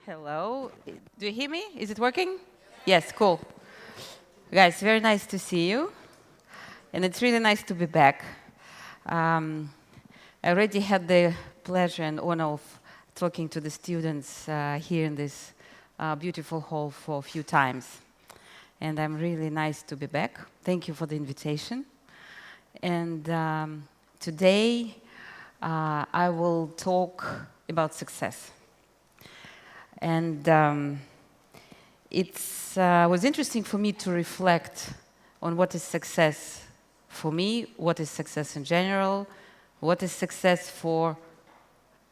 Hello. Do you hear me? Is it working? Yes, cool. Guys, very nice to see you. And it's really nice to be back. I already had the pleasure and honor of talking to the students here in this beautiful hall for a few times. And I'm really nice to be back. Thank you for the invitation. And today I will talk about success. And it was interesting for me to reflect on what is success for me, what is success in general, what is success for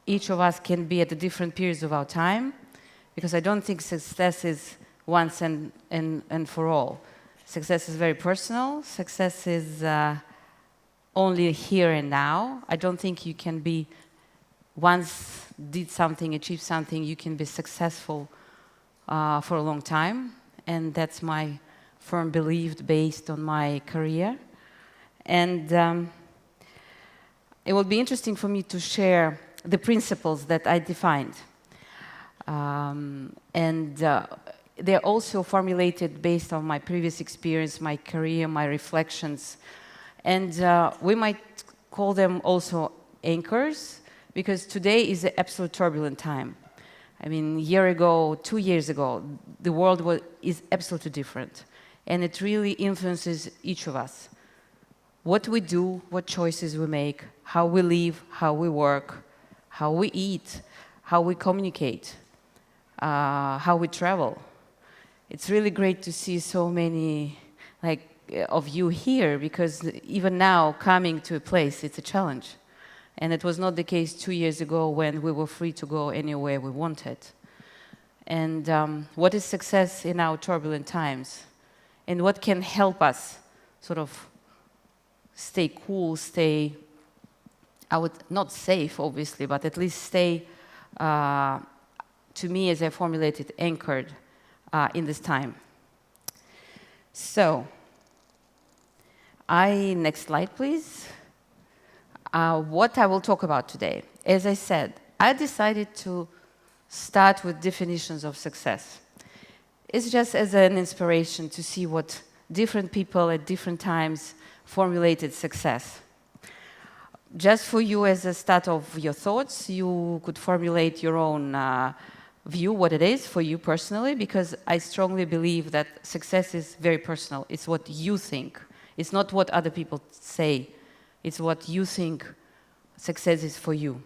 each of us can be at the different periods of our time, because I don't think success is once and for all. Success is very personal. Success is only here and now. I don't think you can be once did something, achieved something, you can be successful for a long time. And that's my firm belief based on my career. And it will be interesting for me to share the principles that I defined. They're also formulated based on my previous experience, my career, my reflections. And we might call them also anchors, because today is an absolute turbulent time. I mean, a year ago, 2 years ago, the world is absolutely different. And it really influences each of us. What we do, what choices we make, how we live, how we work, how we eat, how we communicate, how we travel. It's really great to see so many of you here, because even now, coming to a place, it's a challenge. And it was not the case 2 years ago when we were free to go anywhere we wanted. And what is success in our turbulent times? And what can help us sort of stay cool, not safe, obviously, but at least stay, to me, as I formulated, anchored in this time. So, next slide, please. What I will talk about today. As I said, I decided to start with definitions of success. It's just as an inspiration to see what different people at different times formulated success. Just for you as a start of your thoughts, you could formulate your own view, what it is for you personally, because I strongly believe that success is very personal. It's what you think. It's not what other people say. It's what you think success is for you.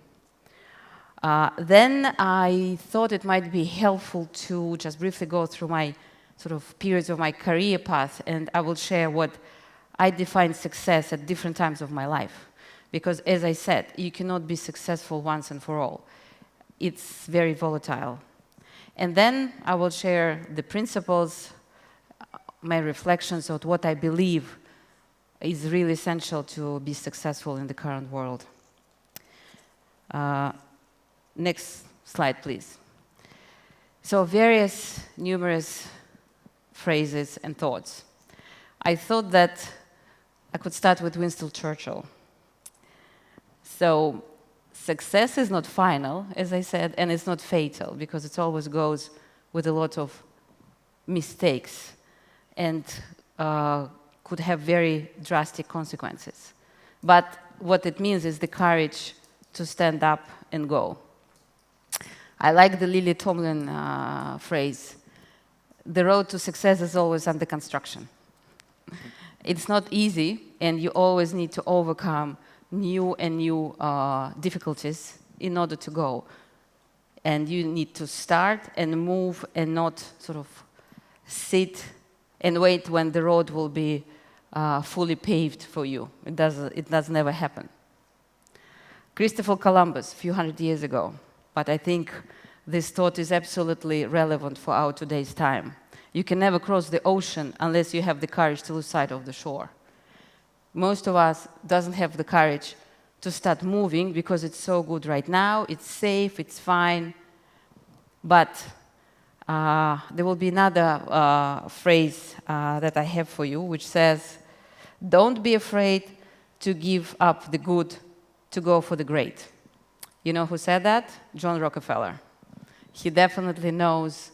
Then I thought it might be helpful to just briefly go through my sort of periods of my career path, and I will share what I define success at different times of my life. Because as I said, you cannot be successful once and for all. It's very volatile. And then I will share the principles, my reflections on what I believe is really essential to be successful in the current world. Next slide, please. So numerous phrases and thoughts. I thought that I could start with Winston Churchill. So success is not final, as I said, and it's not fatal, because it always goes with a lot of mistakes and could have very drastic consequences. But what it means is the courage to stand up and go. I like the Lily Tomlin phrase, the road to success is always under construction. It's not easy, and you always need to overcome new difficulties in order to go. And you need to start and move and not sort of sit and wait when the road will be fully paved for you. It does never happen. Christopher Columbus, a few hundred years ago, but I think this thought is absolutely relevant for our today's time. You can never cross the ocean unless you have the courage to lose sight of the shore. Most of us doesn't have the courage to start moving because it's so good right now, it's safe, it's fine, but there will be another phrase that I have for you, which says, don't be afraid to give up the good to go for the great. You know who said that? John Rockefeller. he definitely knows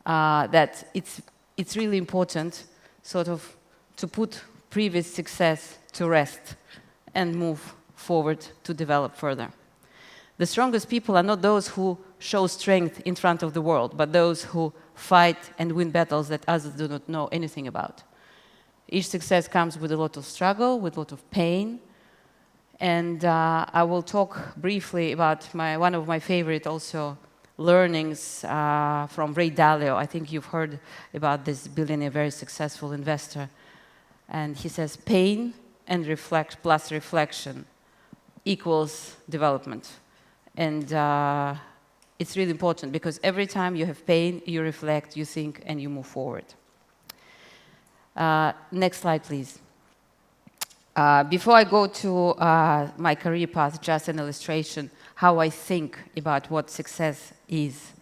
that it's really important sort of to put previous success to rest and move forward to develop further. The strongest people are not those who show strength in front of the world, but those who fight and win battles that others do not know anything about. Each success comes with a lot of struggle, with a lot of pain. And I will talk briefly about one of my favorite also learnings from Ray Dalio. I think you've heard about this billionaire, very successful investor. And he says, pain and plus reflection equals development. And it's really important because every time you have pain, you reflect, you think, and you move forward. Next slide, please. Before I go to my career path, just an illustration how I think about what success is.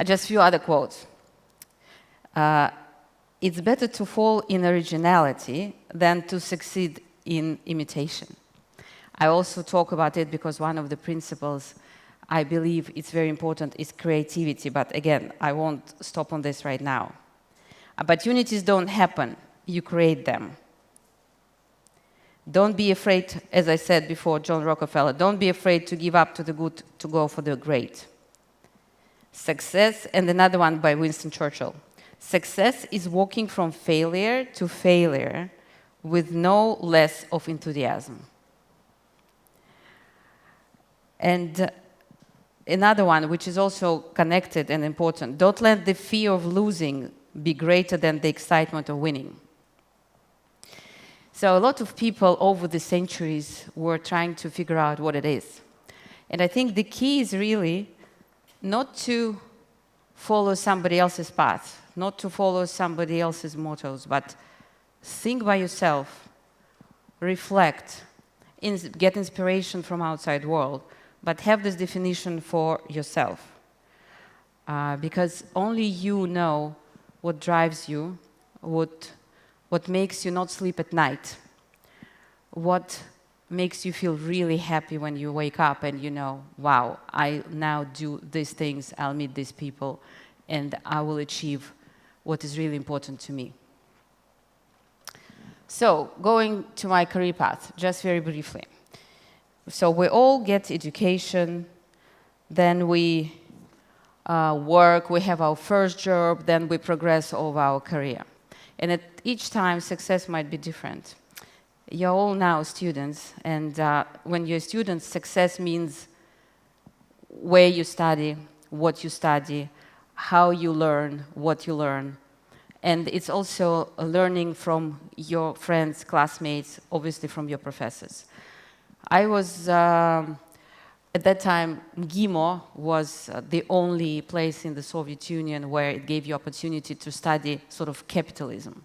Just a few other quotes. It's better to fall in originality than to succeed in imitation. I also talk about it because one of the principles I believe it's very important is creativity, but again, I won't stop on this right now. Opportunities don't happen, you create them. Don't be afraid, as I said before, John Rockefeller, don't be afraid to give up to the good to go for the great. Success, and another one by Winston Churchill. Success is walking from failure to failure with no less of enthusiasm. And another one, which is also connected and important, don't let the fear of losing be greater than the excitement of winning. So a lot of people over the centuries were trying to figure out what it is. And I think the key is really not to follow somebody else's path, not to follow somebody else's mottos, but think by yourself, reflect, get inspiration from outside world, but have this definition for yourself. Because only you know what drives you, what makes you not sleep at night, what makes you feel really happy when you wake up and you know, wow, I now do these things, I'll meet these people, and I will achieve what is really important to me. So, going to my career path, just very briefly. So we all get education, then we work, we have our first job, then we progress over our career. And at each time, success might be different. You're all now students, and when you're students, success means where you study, what you study, how you learn, what you learn. And it's also learning from your friends, classmates, obviously from your professors. I was, at that time, GIMO was the only place in the Soviet Union where it gave you opportunity to study sort of capitalism,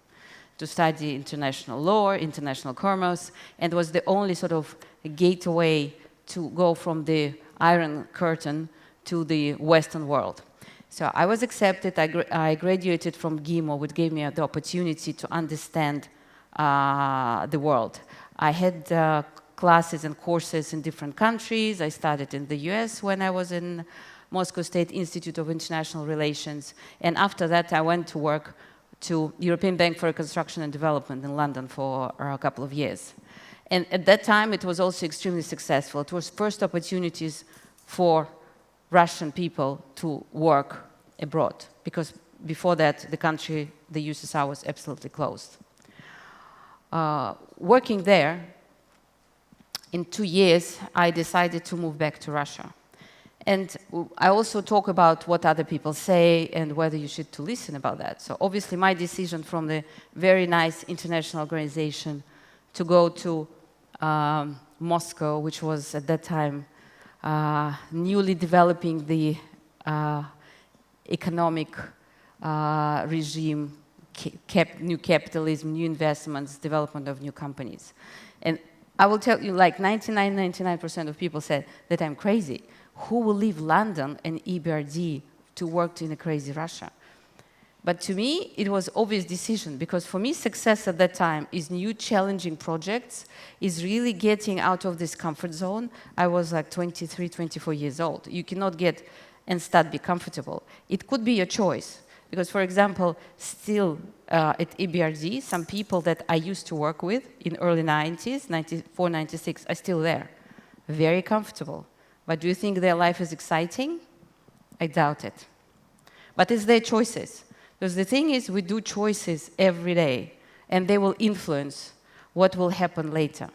to study international law, international commerce, and was the only sort of gateway to go from the Iron Curtain to the Western world. So I was accepted, I graduated from GIMO, which gave me the opportunity to understand the world. I had classes and courses in different countries. I studied in the US when I was in Moscow State Institute of International Relations. And after that, I went to work to European Bank for Reconstruction and Development in London for a couple of years. And at that time, it was also extremely successful. It was first opportunities for Russian people to work abroad, because before that, the country, the USSR, was absolutely closed. Working there, in 2 years, I decided to move back to Russia. And I also talk about what other people say and whether you should to listen about that. So obviously my decision from the very nice international organization to go to Moscow, which was at that time newly developing the economic regime, new capitalism, new investments, development of new companies. And I will tell you, like 99% of people said that I'm crazy. Who will leave London and EBRD to work in a crazy Russia? But to me, it was obvious decision, because for me, success at that time is new challenging projects, is really getting out of this comfort zone. I was like 23, 24 years old. You cannot get and start be comfortable. It could be your choice. Because, for example, still at EBRD, some people that I used to work with in early 90s, 94, 96, are still there. Very comfortable. But do you think their life is exciting? I doubt it. But it's their choices. Because the thing is, we do choices every day, and they will influence what will happen later.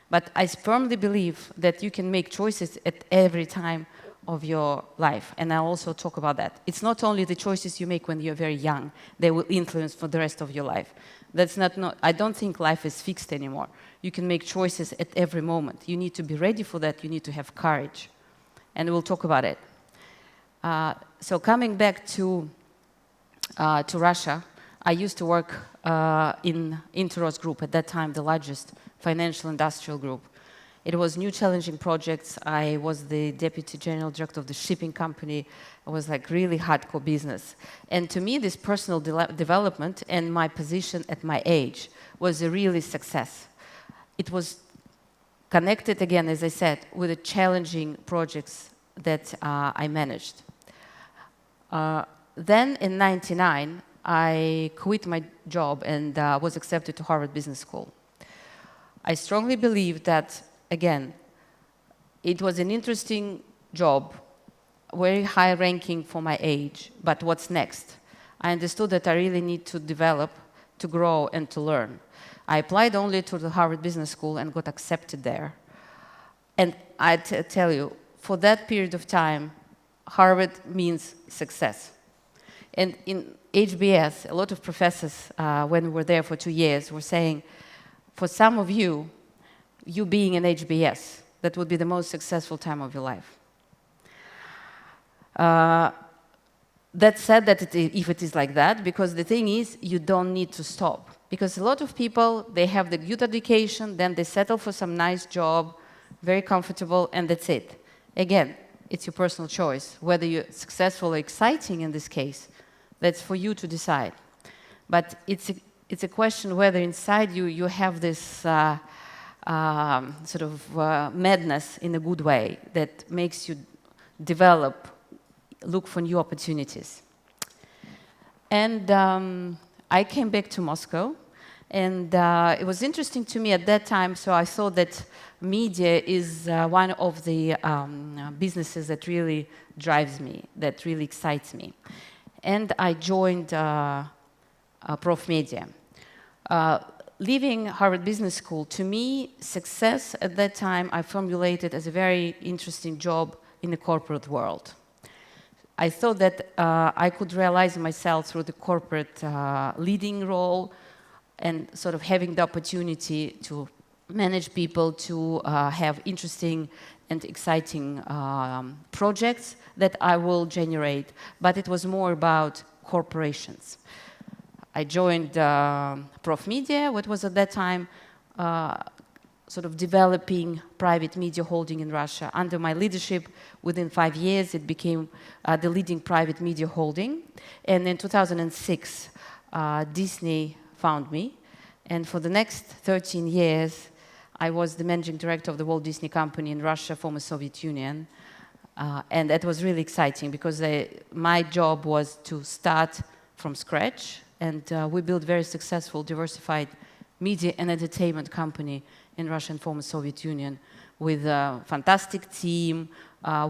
But I firmly believe that you can make choices at every time of your life, and I'll also talk about that. It's not only the choices you make when you're very young, they will influence for the rest of your life. I don't think life is fixed anymore. You can make choices at every moment. You need to be ready for that, you need to have courage. And we'll talk about it. So coming back to Russia, I used to work in Interos Group, at that time the largest financial industrial group. It was new challenging projects. I was the deputy general director of the shipping company. It was like really hardcore business. And to me, this personal development and my position at my age was a really success. It was connected, again, as I said, with the challenging projects that I managed. Then in '99, I quit my job and was accepted to Harvard Business School. I strongly believe that, again, it was an interesting job, very high ranking for my age, but what's next? I understood that I really need to develop, to grow, and to learn. I applied only to the Harvard Business School and got accepted there. And I tell you, for that period of time, Harvard means success. And in HBS, a lot of professors, when we were there for 2 years, were saying, for some of you, you being in HBS, that would be the most successful time of your life. That said, that if it is like that, because the thing is, you don't need to stop. Because a lot of people, they have the good education, then they settle for some nice job, very comfortable, and that's it. Again, it's your personal choice. Whether you're successful or exciting in this case, that's for you to decide. But it's a question whether inside you have this sort of madness in a good way that makes you develop, look for new opportunities. And I came back to Moscow, and it was interesting to me at that time, so I thought that media is one of the businesses that really drives me, that really excites me. And I joined Prof Media. Leaving Harvard Business School, to me, success at that time I formulated as a very interesting job in the corporate world. I thought that I could realize myself through the corporate leading role and sort of having the opportunity to manage people, to have interesting and exciting projects that I will generate, but it was more about corporations. I joined Prof Media, what was at that time sort of developing private media holding in Russia. Under my leadership, within 5 years, it became the leading private media holding. And in 2006, Disney found me. And for the next 13 years, I was the managing director of the Walt Disney Company in Russia, former Soviet Union. And that was really exciting because my job was to start from scratch. And we built very successful, diversified media and entertainment company in Russia and former Soviet Union with a fantastic team,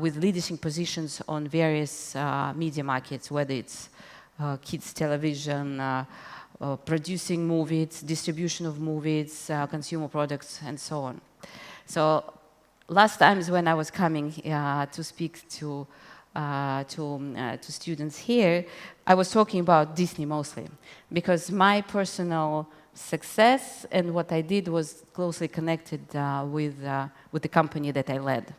with leadership positions on various media markets, whether it's kids television, producing movies, distribution of movies, consumer products, and so on. So last times when I was coming to speak to students here, I was talking about Disney mostly, because my personal success and what I did was closely connected with the company that I led.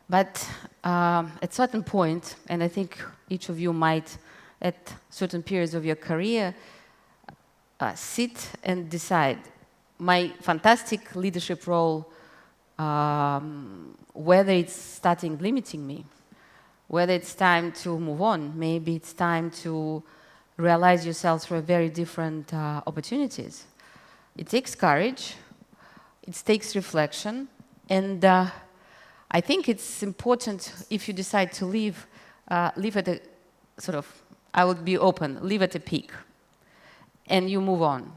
But at certain point, and I think each of you might, at certain periods of your career, sit and decide, my fantastic leadership role, whether it's starting limiting me, whether it's time to move on, maybe it's time to realize yourself through very different opportunities. It takes courage, it takes reflection, and I think it's important if you decide to leave at a sort of, I would be open, leave at a peak, and you move on.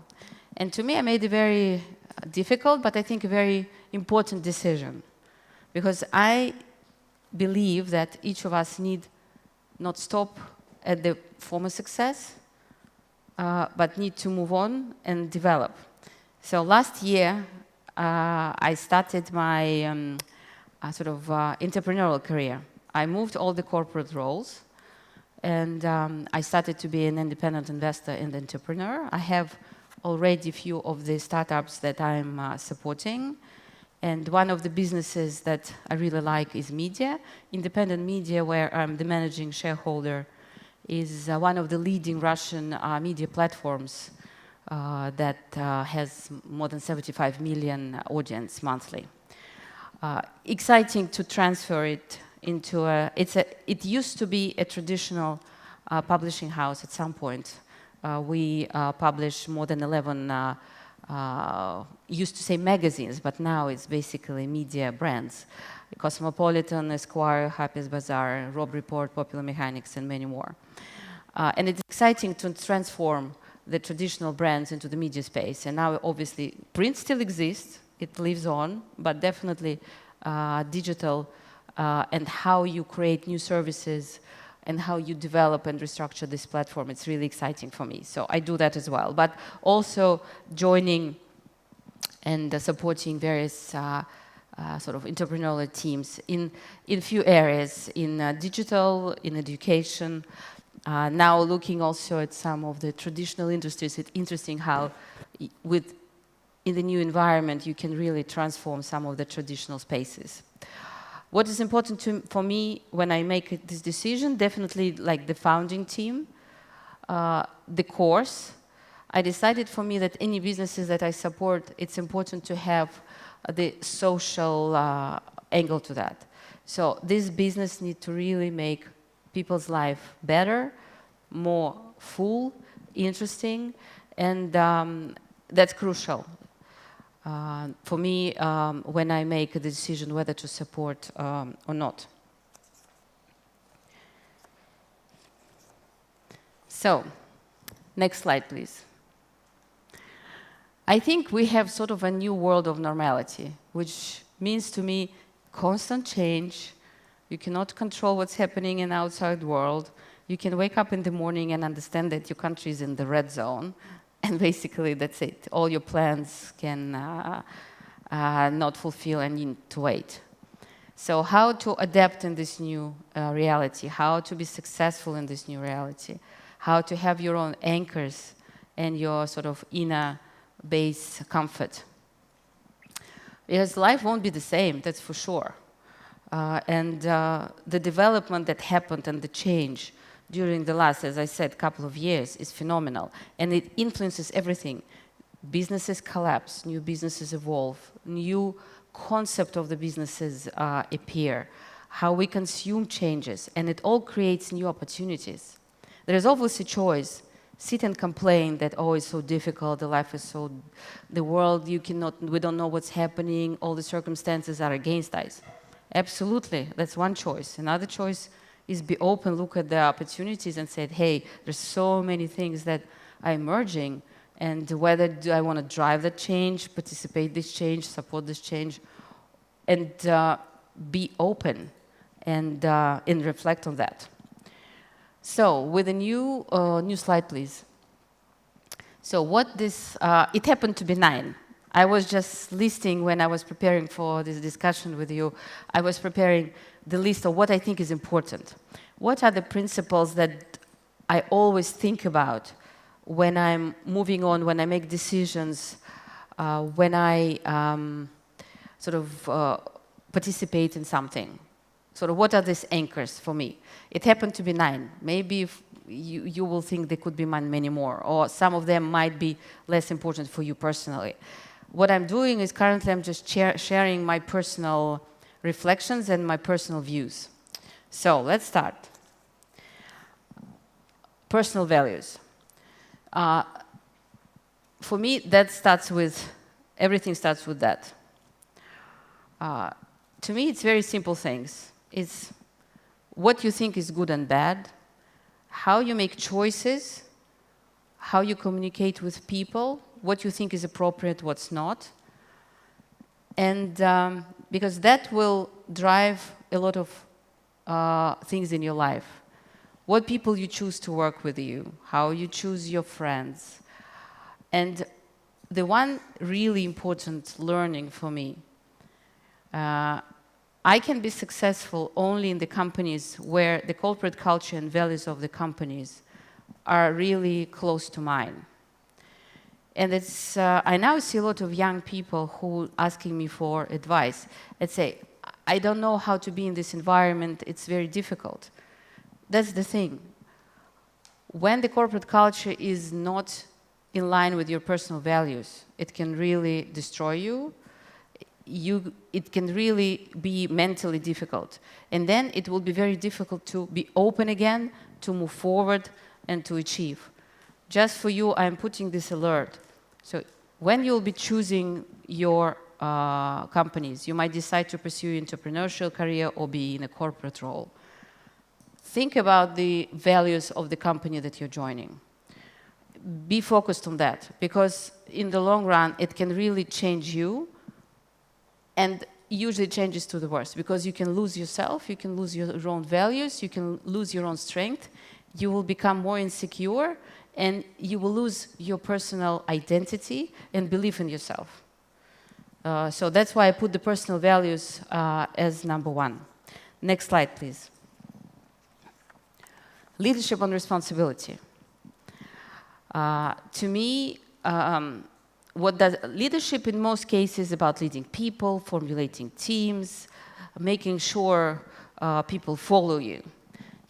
And to me, I made a very difficult, but I think a very important decision, because I believe that each of us need not stop at the former success, but need to move on and develop. So last year, I started my entrepreneurial career. I moved all the corporate roles, and I started to be an independent investor and entrepreneur. I have already a few of the startups that I'm supporting, and one of the businesses that I really like is media. Independent media, where I'm the managing shareholder, is one of the leading Russian media platforms that has more than 75 million audience monthly. Exciting to transfer it into it used to be a traditional publishing house at some point. We publish more than 11, used to say magazines, but now it's basically media brands. Cosmopolitan, Esquire, Happy's Bazaar, Rob Report, Popular Mechanics, and many more. And it's exciting to transform the traditional brands into the media space. And now, obviously, print still exists. It lives on, but definitely digital and how you create new services and how you develop and restructure this platform, it's really exciting for me. So I do that as well. But also joining and supporting various sort of entrepreneurial teams in few areas, in digital, in education. Now looking also at some of the traditional industries, it's interesting how in the new environment you can really transform some of the traditional spaces. What is important for me when I make this decision, definitely like the founding team, the course. I decided for me that any businesses that I support, it's important to have the social angle to that. So this business needs to really make people's life better, more full, interesting, and that's crucial. For me, when I make a decision whether to support or not. So, next slide, please. I think we have sort of a new world of normality, which means to me constant change. You cannot control what's happening in the outside world. You can wake up in the morning and understand that your country is in the red zone. And basically, that's it. All your plans can not fulfill and you need to wait. So how to adapt in this new reality, how to be successful in this new reality, how to have your own anchors and your sort of inner base comfort. Because life won't be the same, that's for sure. And the development that happened and the change during the last, as I said, couple of years is phenomenal. And it influences everything. Businesses collapse, new businesses evolve, new concept of the businesses appear, how we consume changes, and it all creates new opportunities. There is always a choice. Sit and complain that, oh, it's so difficult, the life is so, the world, we don't know what's happening, all the circumstances are against us. Absolutely, that's one choice. Another choice is be open, look at the opportunities and say, hey, there's so many things that are emerging, and whether do I want to drive that change, participate this change, support this change, and be open and reflect on that. So with a new slide, please. So what this, it happened to be 9. I was just listing when I was preparing for this discussion with you, I was preparing the list of what I think is important. What are the principles that I always think about when I'm moving on, when I make decisions, when I participate in something? Sort of what are these anchors for me? It happened to be 9. Maybe if you will think there could be many more, or some of them might be less important for you personally. What I'm doing is currently I'm just sharing my personal reflections and my personal views. So let's start. Personal values. For me, that starts with, everything starts with that. to me, it's very simple things. It's what you think is good and bad, how you make choices, how you communicate with people, what you think is appropriate, what's not. And because that will drive a lot of things in your life. What people you choose to work with you, how you choose your friends. And the one really important learning for me, I can be successful only in the companies where the corporate culture and values of the companies are really close to mine. And it's, I now see a lot of young people who asking me for advice and say, I don't know how to be in this environment, it's very difficult. That's the thing. When the corporate culture is not in line with your personal values, it can really destroy you. It can really be mentally difficult. And then it will be very difficult to be open again, to move forward and to achieve. Just for you, I'm putting this alert. So when you'll be choosing your companies, you might decide to pursue entrepreneurial career or be in a corporate role. Think about the values of the company that you're joining. Be focused on that, because in the long run, it can really change you, and usually changes to the worst, because you can lose yourself, you can lose your own values, you can lose your own strength, you will become more insecure, and you will lose your personal identity and belief in yourself. So that's why I put the personal values as number one. Next slide, please. Leadership and responsibility. To me, what does leadership in most cases about leading people, formulating teams, making sure people follow you.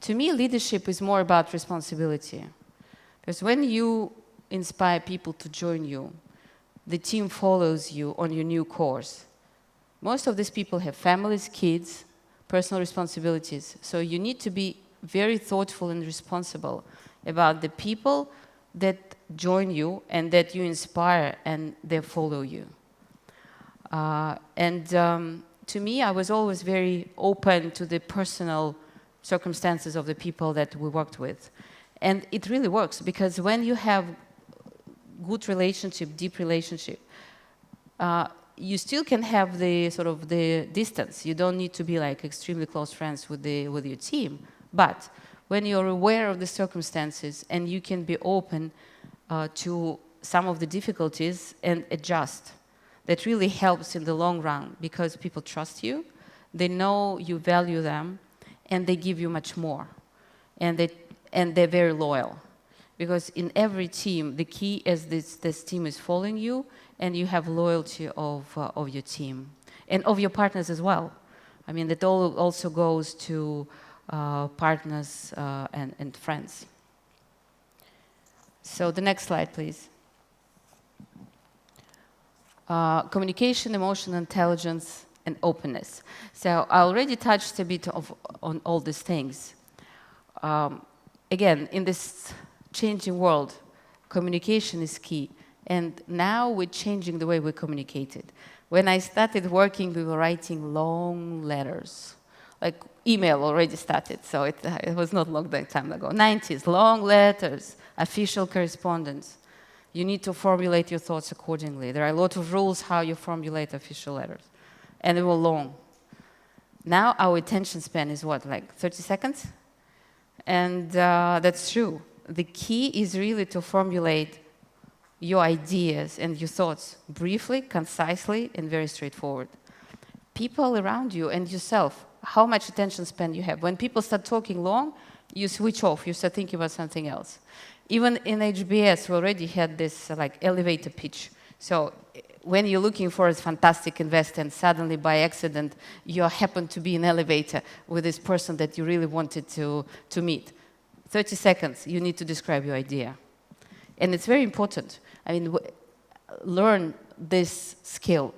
To me, leadership is more about responsibility. Because when you inspire people to join you, the team follows you on your new course. Most of these people have families, kids, personal responsibilities. So you need to be very thoughtful and responsible about the people that join you and that you inspire and they follow you. To me, I was always very open to the personal circumstances of the people that we worked with. And it really works, because when you have good relationship, deep relationship, you still can have the sort of the distance. You don't need to be like extremely close friends with your team. But when you're aware of the circumstances and you can be open to some of the difficulties and adjust, that really helps in the long run, because people trust you, they know you value them, and they give you much more. And they're very loyal. Because in every team, the key is this team is following you, and you have loyalty of your team. And of your partners as well. I mean, that also goes to partners and friends. So the next slide, please. Communication, emotional intelligence, and openness. So I already touched a bit on all these things. Again, in this changing world, communication is key. And now we're changing the way we communicated. When I started working, we were writing long letters. Like email already started, so it was not long that time ago. 90s, long letters, official correspondence. You need to formulate your thoughts accordingly. There are a lot of rules how you formulate official letters. And they were long. Now our attention span is what, like 30 seconds? And that's true. The key is really to formulate your ideas and your thoughts briefly, concisely, and very straightforward. People around you and yourself, how much attention span you have. When people start talking long, you switch off, you start thinking about something else. Even in HBS, we already had this like elevator pitch. So when you're looking for a fantastic investor and suddenly by accident you happen to be in an elevator with this person that you really wanted to meet, 30 seconds, you need to describe your idea. And it's very important. I mean, learn this skill,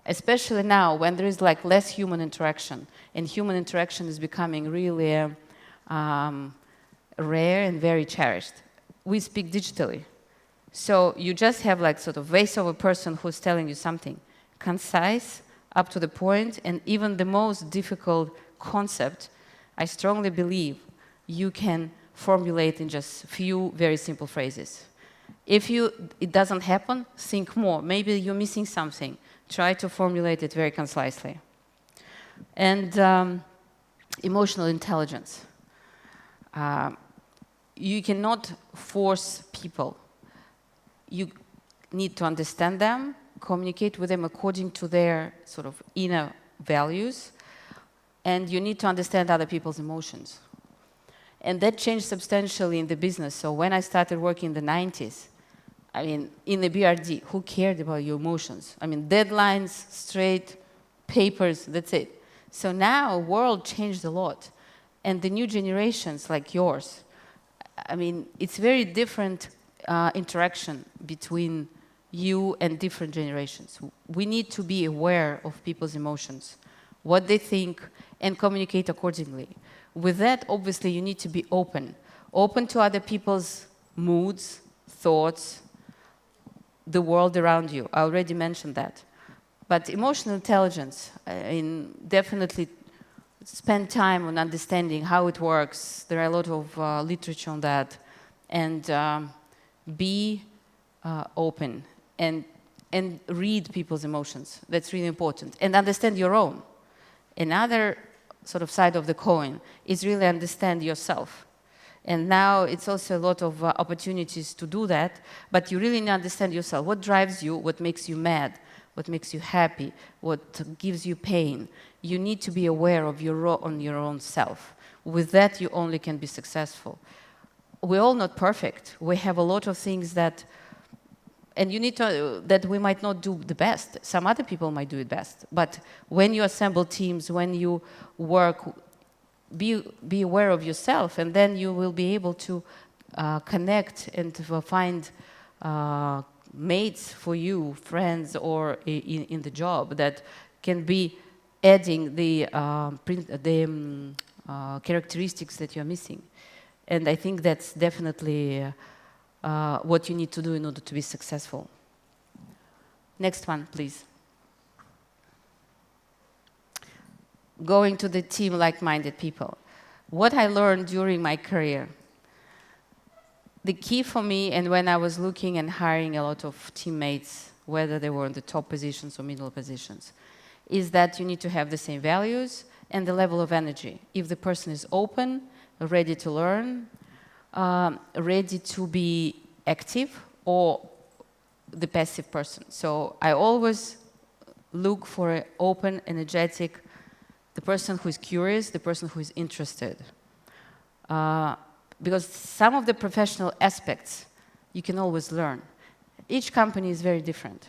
especially now when there is like less human interaction, and human interaction is becoming really rare and very cherished. We speak digitally. So you just have like sort of voice of a person who's telling you something concise, up to the point, and even the most difficult concept, I strongly believe you can formulate in just few very simple phrases. If it doesn't happen, think more. Maybe you're missing something. Try to formulate it very concisely. And emotional intelligence. You cannot force people. You need to understand them, communicate with them according to their sort of inner values, and you need to understand other people's emotions. And that changed substantially in the business. So when I started working in the 90s, I mean, in the BRD, who cared about your emotions? I mean, deadlines, straight, papers, that's it. So now, the world changed a lot. And the new generations like yours, I mean, it's very different interaction between you and different generations. We need to be aware of people's emotions, what they think, and communicate accordingly. With that, obviously, you need to be open to other people's moods, thoughts, the world around you. I already mentioned that. But emotional intelligence, definitely spend time on understanding how it works. There are a lot of literature on that. And be open and read people's emotions. That's really important. And understand your own. Another sort of side of the coin is really understand yourself. And now it's also a lot of opportunities to do that, but you really need to understand yourself. What drives you, what makes you mad, what makes you happy, what gives you pain. You need to be aware of your own self. With that, you only can be successful. We're all not perfect. We have a lot of things that, and you need to, that we might not do the best. Some other people might do it best. But when you assemble teams, when you work, be aware of yourself, and then you will be able to connect and to find mates for you, friends, or in the job that can be adding the characteristics that you're missing. And I think that's definitely what you need to do in order to be successful. Next one, please. Going to the team like-minded people. What I learned during my career, the key for me, and when I was looking and hiring a lot of teammates, whether they were in the top positions or middle positions, is that you need to have the same values and the level of energy. If the person is open, ready to learn, ready to be active, or the passive person. So I always look for an open, energetic, the person who is curious, the person who is interested. Because some of the professional aspects you can always learn. Each company is very different.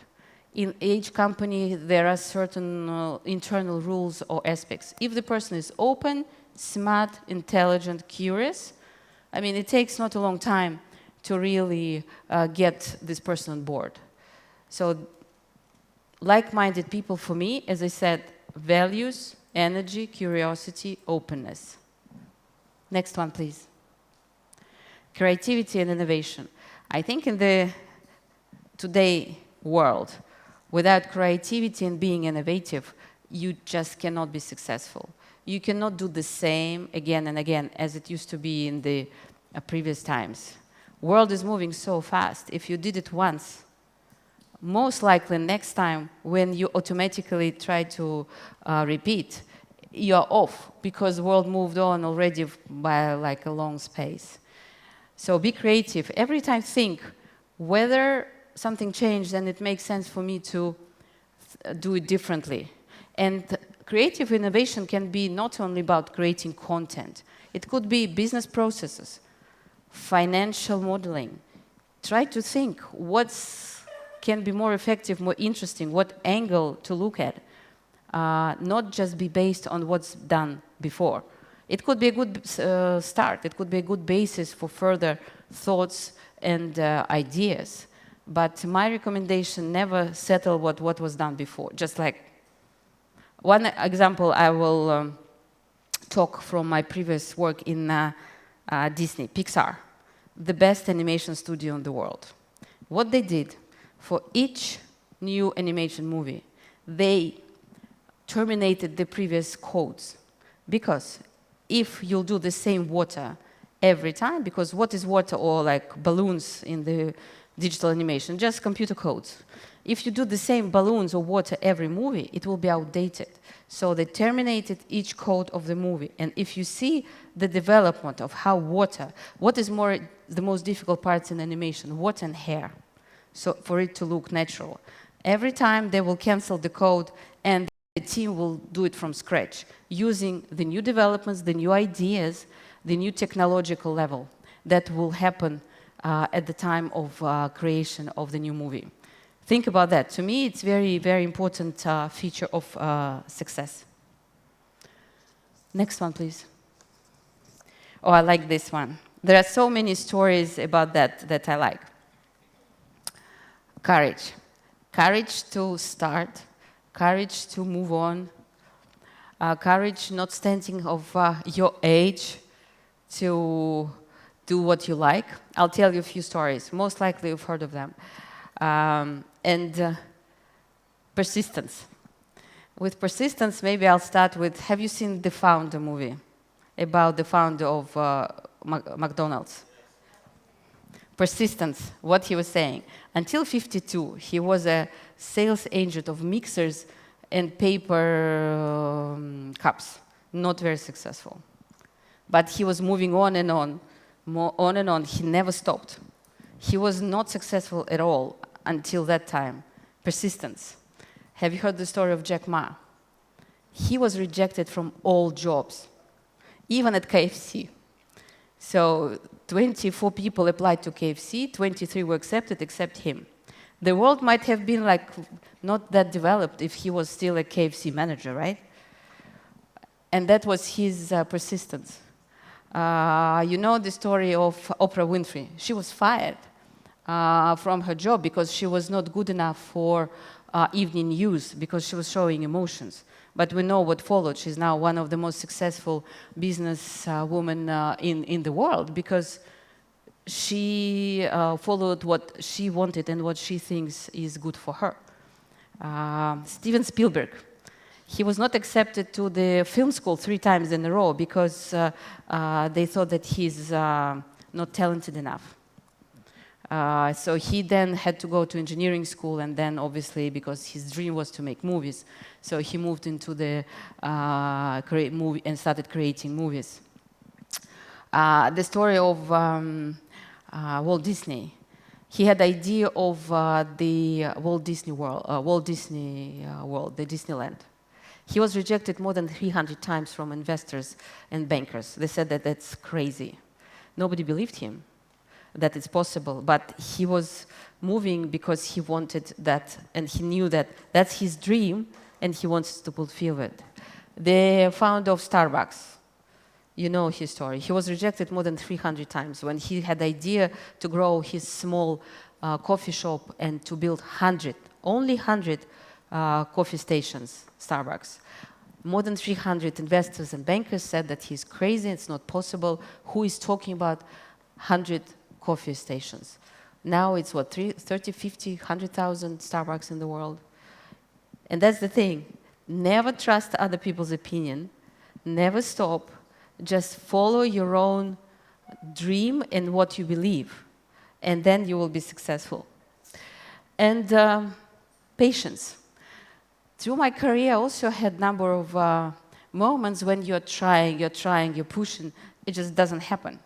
In each company, there are certain internal rules or aspects. If the person is open, smart, intelligent, curious, I mean, it takes not a long time to really get this person on board. So like-minded people for me, as I said, values, energy, curiosity, openness. Next one, please. Creativity and innovation. I think in the today world, without creativity and being innovative, you just cannot be successful. You cannot do the same again and again as it used to be in the previous times. World is moving so fast. If you did it once, most likely next time when you automatically try to repeat, you're off because the world moved on already by like a long space. So be creative. Every time think whether something changed and it makes sense for me to do it differently. And creative innovation can be not only about creating content. It could be business processes, financial modeling. Try to think what can be more effective, more interesting, what angle to look at. Not just be based on what's done before. It could be a good start. It could be a good basis for further thoughts and ideas. But my recommendation, never settle what was done before. Just like one example, I will talk from my previous work in Disney, Pixar, the best animation studio in the world. What they did for each new animation movie, they terminated the previous codes. Because if you'll do the same water every time, because what is water or like balloons in the digital animation? Just computer codes. If you do the same balloons or water every movie, it will be outdated. So they terminated each code of the movie. And if you see the development of how water, what is the most difficult parts in animation? Water and hair. So for it to look natural. Every time they will cancel the code and the team will do it from scratch, using the new developments, the new ideas, the new technological level that will happen at the time of creation of the new movie. Think about that. To me, it's very, very important feature of success. Next one, please. Oh, I like this one. There are so many stories about that I like. Courage. Courage to start. Courage to move on. Courage not standing of your age to do what you like. I'll tell you a few stories. Most likely you've heard of them. And persistence. With persistence, maybe I'll start with, have you seen The Founder movie? About the founder of McDonald's. Persistence, what he was saying. Until 52, he was a sales agent of mixers and paper cups. Not very successful. But he was moving on and on, on and on. He never stopped. He was not successful at all until that time. Persistence. Have you heard the story of Jack Ma? He was rejected from all jobs, even at KFC. So 24 people applied to KFC, 23 were accepted except him. The world might have been like not that developed if he was still a KFC manager, right? And that was his persistence. You know the story of Oprah Winfrey. She was fired from her job because she was not good enough for evening news, because she was showing emotions. But we know what followed. She's now one of the most successful business women in the world, because she followed what she wanted and what she thinks is good for her. Steven Spielberg. He was not accepted to the film school 3 times in a row because they thought that he's not talented enough. So he then had to go to engineering school, and then obviously because his dream was to make movies, so he moved into the movie and started creating movies. The story of Walt Disney. He had the idea of the Walt Disney World, the Disneyland. He was rejected more than 300 times from investors and bankers. They said that that's crazy. Nobody believed him that it's possible, but he was moving because he wanted that, and he knew that that's his dream, and he wants to fulfill it. The founder of Starbucks, you know his story. He was rejected more than 300 times when he had the idea to grow his small coffee shop and to build only 100 coffee stations, Starbucks. More than 300 investors and bankers said that he's crazy, it's not possible. Who is talking about 100 coffee stations? Now it's what, 30, 50, 100,000 Starbucks in the world. And that's the thing. Never trust other people's opinion. Never stop. Just follow your own dream and what you believe. And then you will be successful. And patience. Through my career, I also had a number of moments when you're trying, you're pushing, it just doesn't happen.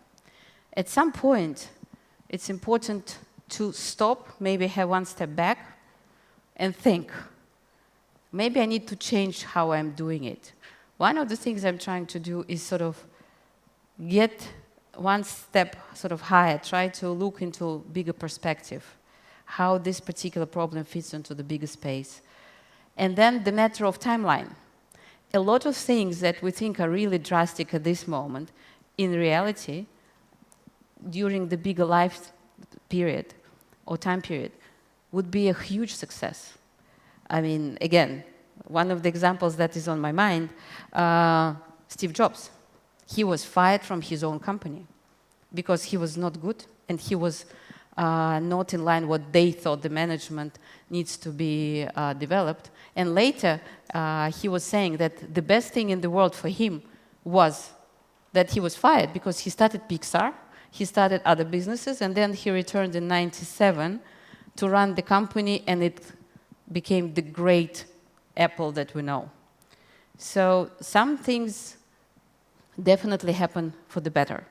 At some point, it's important to stop, maybe have one step back, and think. Maybe I need to change how I'm doing it. One of the things I'm trying to do is sort of get one step sort of higher, try to look into bigger perspective, how this particular problem fits into the bigger space. And then the matter of timeline. A lot of things that we think are really drastic at this moment, in reality, during the bigger life period or time period, would be a huge success. I mean, again, one of the examples that is on my mind, Steve Jobs. He was fired from his own company because he was not good, and he was not in line what they thought the management needs to be developed. And later, he was saying that the best thing in the world for him was that he was fired because he started Pixar, he started other businesses, and then he returned in '97 to run the company, and it became the great Apple that we know. So some things definitely happen for the better.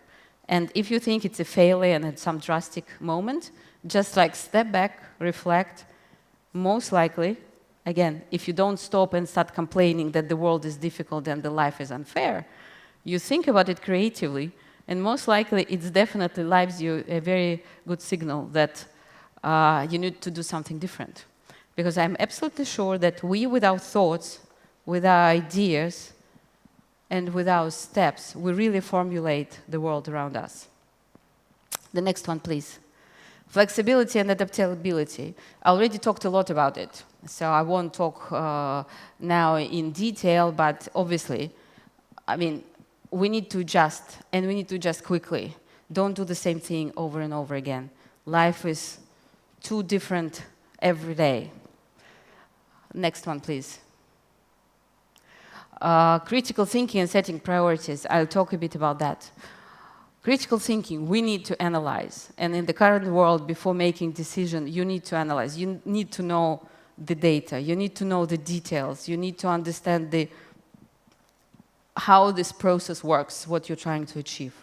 And if you think it's a failure and it's some drastic moment, just like step back, reflect. Most likely, again, if you don't stop and start complaining that the world is difficult and the life is unfair, you think about it creatively, and most likely it's definitely gives you a very good signal that you need to do something different. Because I'm absolutely sure that we, with our thoughts, with our ideas, and with our steps, we really formulate the world around us. The next one, please. Flexibility and adaptability. I already talked a lot about it, so I won't talk now in detail, but obviously, I mean, we need to adjust, and we need to adjust quickly. Don't do the same thing over and over again. Life is too different every day. Next one, please. Critical thinking and setting priorities. I'll talk a bit about that. Critical thinking, we need to analyze. And in the current world, before making decisions, you need to analyze. You need to know the data. You need to know the details. You need to understand how this process works, what you're trying to achieve.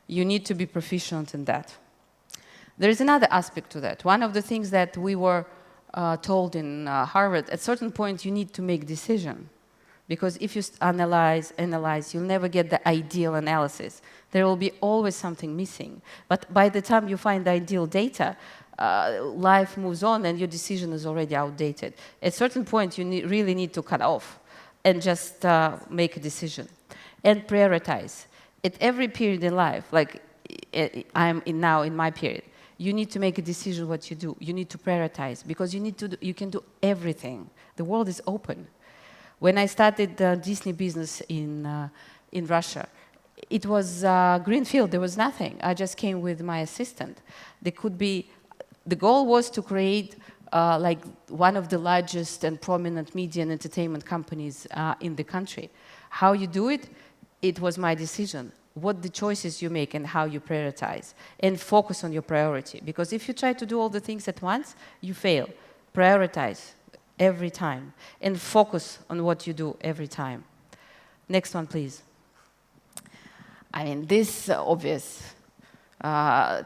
You need to be proficient in that. There is another aspect to that. One of the things that we were told in Harvard, at a certain point, you need to make decision. Because if you analyze, you'll never get the ideal analysis. There will be always something missing. But by the time you find the ideal data, life moves on and your decision is already outdated. At a certain point, you really need to cut off and just make a decision. And prioritize. At every period in life, like I'm now in my period, you need to make a decision what you do. You need to prioritize because you can do everything. The world is open. When I started the Disney business in Russia, it was greenfield. There was nothing. I just came with my assistant. The goal was to create like one of the largest and prominent media and entertainment companies in the country. How you do it, it was my decision. What the choices you make and how you prioritize. And focus on your priority. Because if you try to do all the things at once, you fail. Prioritize every time. And focus on what you do every time. Next one, please. I mean, this obvious.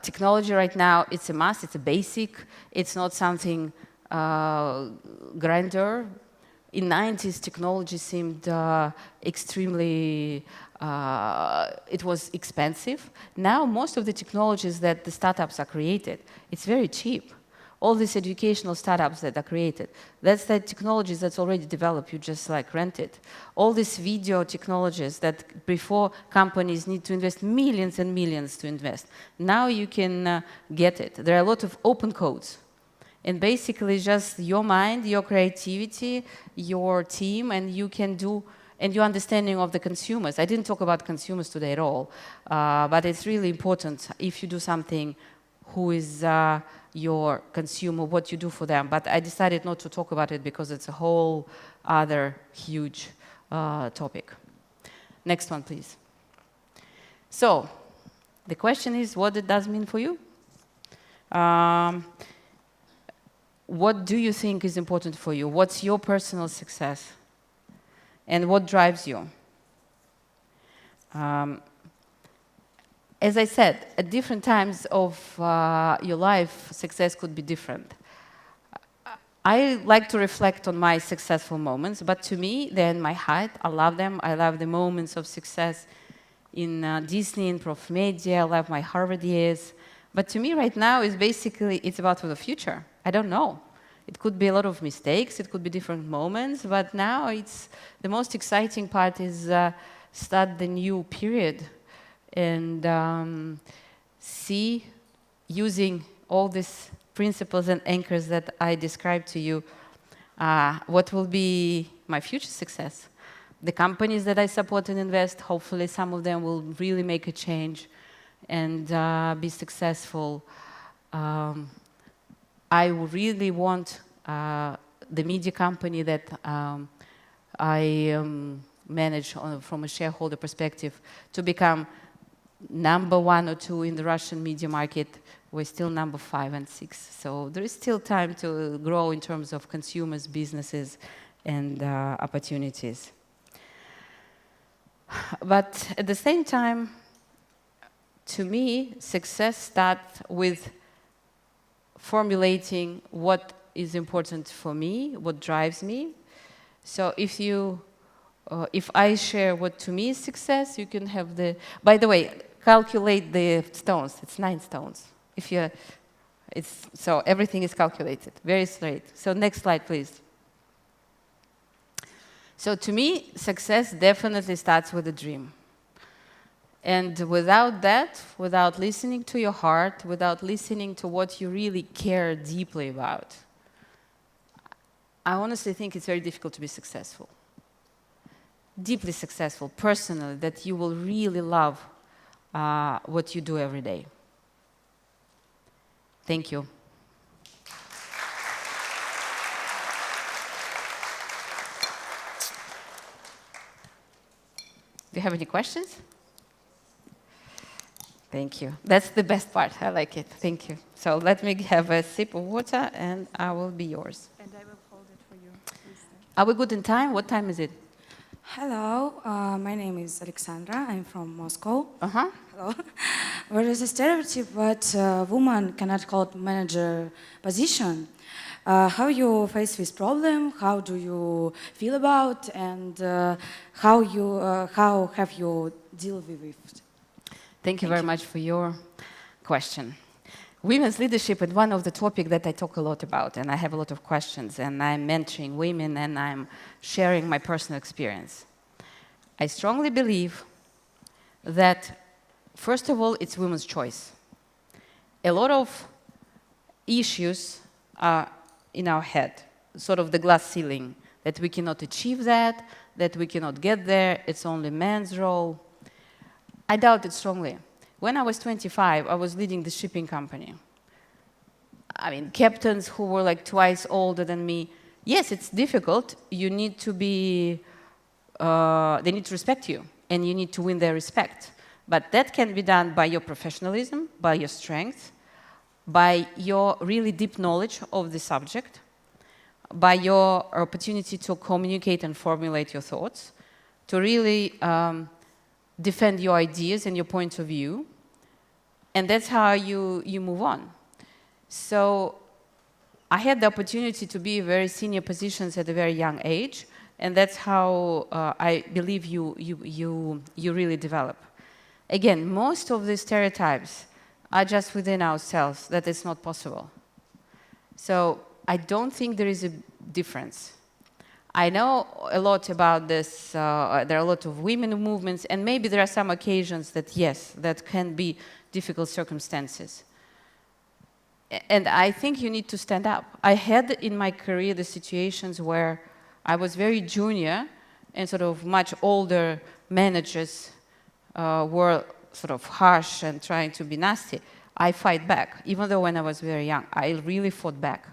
Technology right now, it's a must, it's a basic. It's not something grander. In the 90s, technology seemed extremely, it was expensive. Now, most of the technologies that the startups are created, it's very cheap. All these educational startups that are created, that's the technologies that's already developed, you just like rent it. All these video technologies that before companies need to invest millions and millions to invest. Now you can get it. There are a lot of open codes. And basically just your mind, your creativity, your team, and you can do, and your understanding of the consumers. I didn't talk about consumers today at all, but it's really important if you do something who is your consumer, what you do for them. But I decided not to talk about it because it's a whole other huge topic. Next one, please. So, the question is, what it does mean for you? What do you think is important for you? What's your personal success? And what drives you? As I said, at different times of your life, success could be different. I like to reflect on my successful moments, but to me, they're in my heart. I love them. I love the moments of success in Disney, in Prof Media. I love my Harvard years. But to me right now, it's about for the future. I don't know. It could be a lot of mistakes. It could be different moments. But now the most exciting part is start the new period and see, using all these principles and anchors that I described to you, what will be my future success. The companies that I support and invest, hopefully some of them will really make a change and be successful I really want the media company that I manage from a shareholder perspective to become number 1 or 2 in the Russian media market. We're still number 5 and 6. So there is still time to grow in terms of consumers, businesses, and opportunities. But at the same time, to me, success starts with formulating what is important for me, what drives me. So if I share what to me is success, you can have the. By the way, calculate the stones. It's 9 stones. So everything is calculated, very straight. So next slide, please. So to me, success definitely starts with a dream. And without that, without listening to your heart, without listening to what you really care deeply about, I honestly think it's very difficult to be successful. Deeply successful, personally, that you will really love what you do every day. Thank you. Do you have any questions? Thank you. That's the best part. I like it. Thank you. So let me have a sip of water, and I will be yours. And I will hold it for you. Please. Are we good in time? What time is it? Hello, my name is Alexandra. I'm from Moscow. Uh-huh. Hello. There is a stereotype that woman cannot hold manager position. How you face this problem? How do you feel about, and how have you deal with it? Thank you very much for your question. Women's leadership is one of the topics that I talk a lot about, and I have a lot of questions, and I'm mentoring women, and I'm sharing my personal experience. I strongly believe that, first of all, it's women's choice. A lot of issues are in our head, sort of the glass ceiling, that we cannot achieve that we cannot get there, it's only men's role. I doubt it strongly. When I was 25, I was leading the shipping company. I mean, captains who were like twice older than me. Yes, it's difficult. You need to be, they need to respect you, and you need to win their respect. But that can be done by your professionalism, by your strength, by your really deep knowledge of the subject, by your opportunity to communicate and formulate your thoughts, to really defend your ideas and your point of view, and that's how you move on. So I had the opportunity to be in very senior positions at a very young age, and that's how I believe you really develop. Again, most of the stereotypes are just within ourselves, that it's not possible. So I don't think there is a difference. I know a lot about this. There are a lot of women movements, and maybe there are some occasions that, yes, that can be difficult circumstances. And I think you need to stand up. I had in my career the situations where I was very junior and sort of much older managers were sort of harsh and trying to be nasty. I fight back. Even though when I was very young, I really fought back.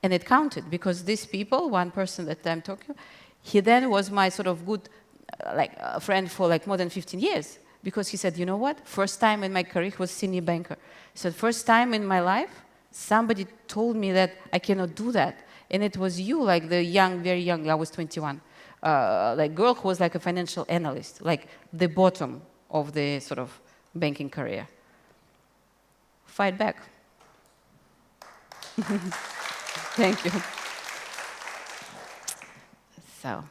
And it counted, because these people, one person that I'm talking, he then was my sort of good friend for like more than 15 years. Because he said, you know what? First time in my career, he was senior banker. So first time in my life, somebody told me that I cannot do that. And it was you, like the young, very young, I was 21, like girl who was like a financial analyst, like the bottom of the sort of banking career. Fight back. Thank you. So,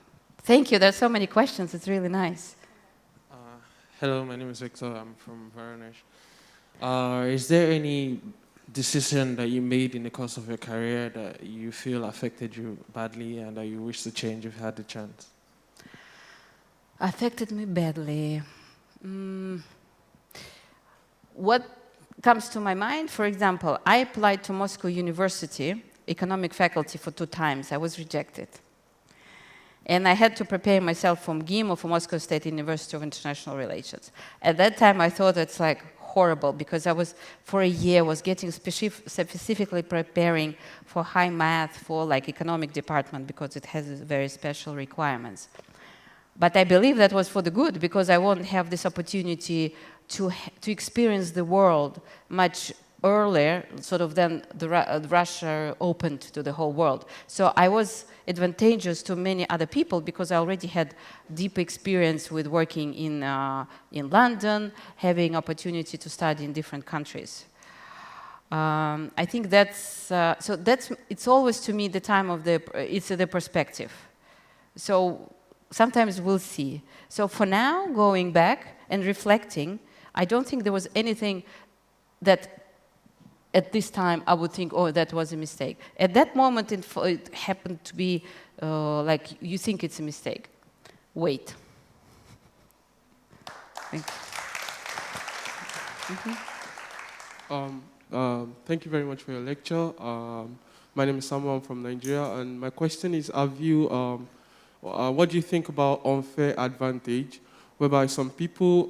thank you. There's so many questions. It's really nice. Hello, my name is Victor. I'm from Voronezh. Is there any decision that you made in the course of your career that you feel affected you badly and that you wish to change if you had the chance? Affected me badly. What comes to my mind, for example, I applied to Moscow University economic faculty for 2 times. I was rejected. And I had to prepare myself from GIM or from Moscow State University of International Relations. At that time, I thought it's like horrible because I was, for a year, was getting specifically preparing for high math for like economic department because it has very special requirements. But I believe that was for the good because I won't have this opportunity to experience the world much earlier, sort of then Russia opened to the whole world. So I was advantageous to many other people because I already had deep experience with working in London, having opportunity to study in different countries. I think that's, it's always to me the time of it's the perspective. So sometimes we'll see. So for now, going back and reflecting, I don't think there was anything that at this time I would think, oh, that was a mistake. At that moment, it happened to be like you think it's a mistake. Wait. Thank you. Thank you very much for your lecture. My name is Samuel, I'm from Nigeria, and my question is, what do you think about unfair advantage, whereby some people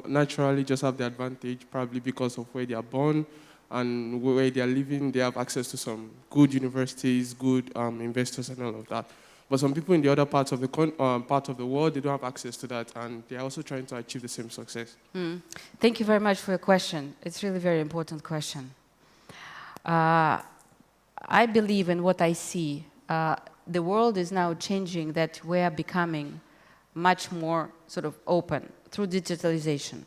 naturally just have the advantage, probably because of where they are born and where they are living, they have access to some good universities, good investors and all of that. But some people in the other parts of the part of the world, they don't have access to that, and they are also trying to achieve the same success. Thank you very much for your question. It's really a very important question. I believe in what I see. The world is now changing, that we are becoming much more sort of open through digitalization.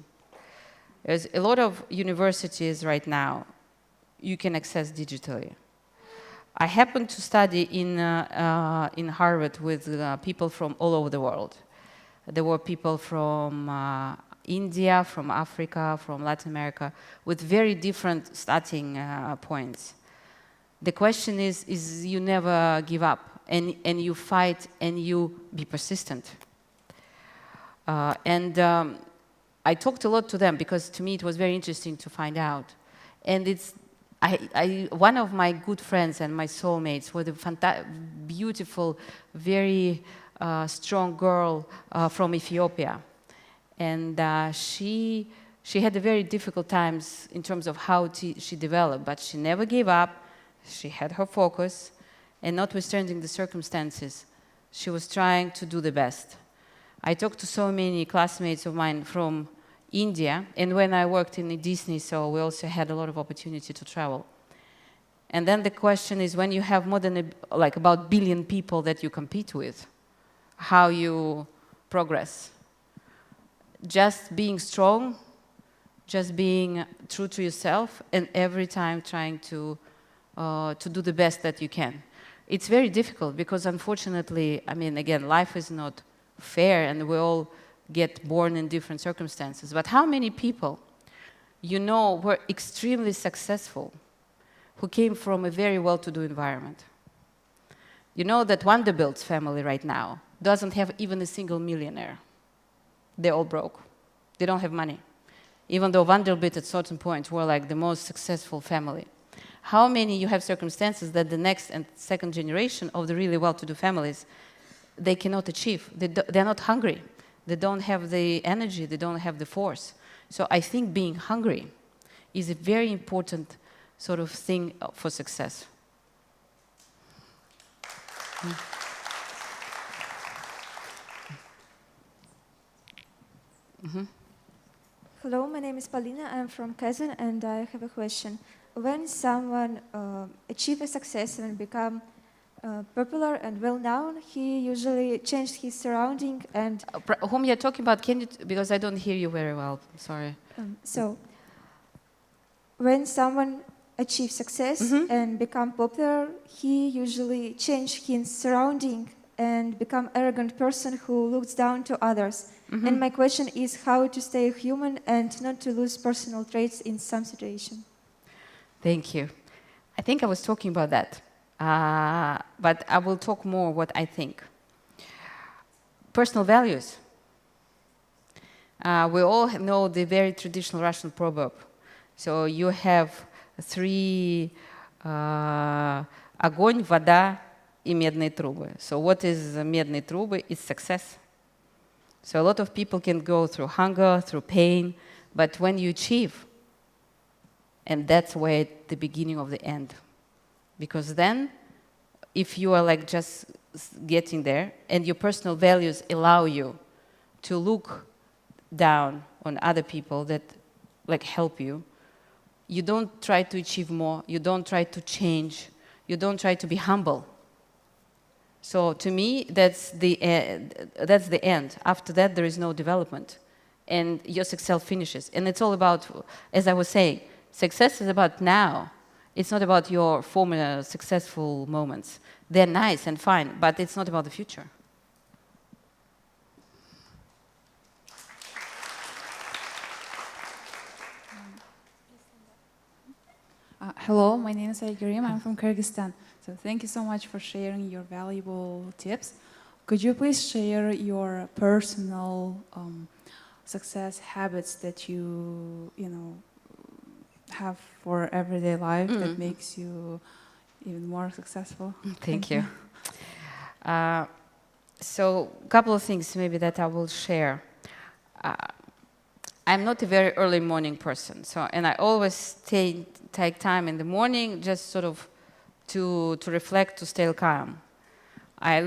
There's a lot of universities right now you can access digitally. I happened to study in Harvard with people from all over the world. There were people from India, from Africa, from Latin America, with very different starting points. The question is you never give up, and you fight, and you be persistent. I talked a lot to them because to me it was very interesting to find out. And one of my good friends and my soulmates was a beautiful, very strong girl from Ethiopia. And she had a very difficult times in terms of how she developed, but she never gave up. She had her focus, and notwithstanding the circumstances, she was trying to do the best. I talked to so many classmates of mine from India, and when I worked in Disney, so we also had a lot of opportunity to travel. And then the question is, when you have more than about 1 billion people that you compete with, how you progress? Just being strong, just being true to yourself, and every time trying to do the best that you can. It's very difficult because, unfortunately, I mean, again, life is not fair, and we all get born in different circumstances. But how many people you know were extremely successful who came from a very well-to-do environment? You know that Vanderbilt's family right now doesn't have even a single millionaire. They're all broke. They don't have money. Even though Vanderbilt at certain points were like the most successful family. How many you have circumstances that the next and second generation of the really well-to-do families, they cannot achieve. They're not hungry. They don't have the energy. They don't have the force. So I think being hungry is a very important sort of thing for success. Hello, my name is Paulina. I'm from Kazan, and I have a question. When someone achieves a success and become popular and well-known, he usually changes his surrounding and... Whom you're talking about, can you, because I don't hear you very well, sorry. So, when someone achieves success and become popular, he usually changes his surrounding and become arrogant person who looks down to others. And my question is how to stay human and not to lose personal traits in some situation. Thank you. I think I was talking about that. But I will talk more what I think. Personal values. We all know the very traditional Russian proverb. So you have 3 огонь, вода и медные трубы. So what is медные трубы? It's success. So a lot of people can go through hunger, through pain, but when you achieve, And that's where the beginning of the end. Because then, if you are like just getting there, and your personal values allow you to look down on other people that like help you, you don't try to achieve more, you don't try to change, you don't try to be humble. So to me, that's the end. After that, there is no development. And your success finishes. And it's all about, as I was saying, success is about now. It's not about your former successful moments. They're nice and fine, but it's not about the future. Hello, my name is Aygurim. I'm from Kyrgyzstan. So thank you so much for sharing your valuable tips. Could you please share your personal success habits that you have for everyday life that makes you even more successful? Thank you. So a couple of things maybe that I will share. I'm not a very early morning person, and I always take time in the morning just sort of to reflect, to stay calm. I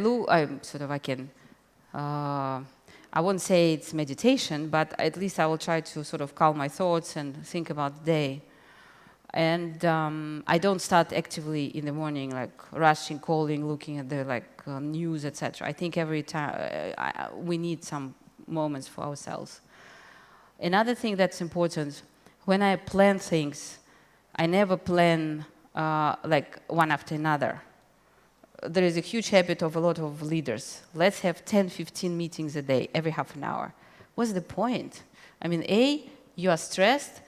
won't say it's meditation, but at least I will try to sort of calm my thoughts and think about the day. And I don't start actively in the morning, like rushing, calling, looking at the news, etc. I think every time we need some moments for ourselves. Another thing that's important, when I plan things, I never plan like one after another. There is a huge habit of a lot of leaders. Let's have 10, 15 meetings a day, every half an hour. What's the point? I mean, you are stressed,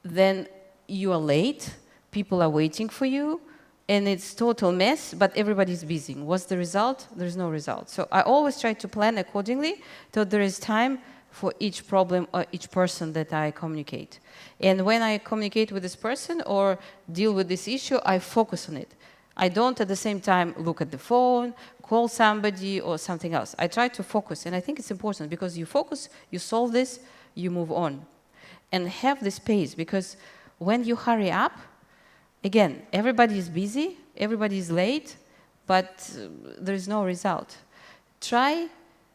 then you are late, people are waiting for you, and it's total mess, but everybody's busy. What's the result? There's no result. So I always try to plan accordingly, so there is time for each problem or each person that I communicate. And when I communicate with this person or deal with this issue, I focus on it. I don't at the same time look at the phone, call somebody or something else. I try to focus, and I think it's important because you focus, you solve this, you move on. And have this pace, because when you hurry up, again, everybody is busy, everybody is late, but there is no result. Try,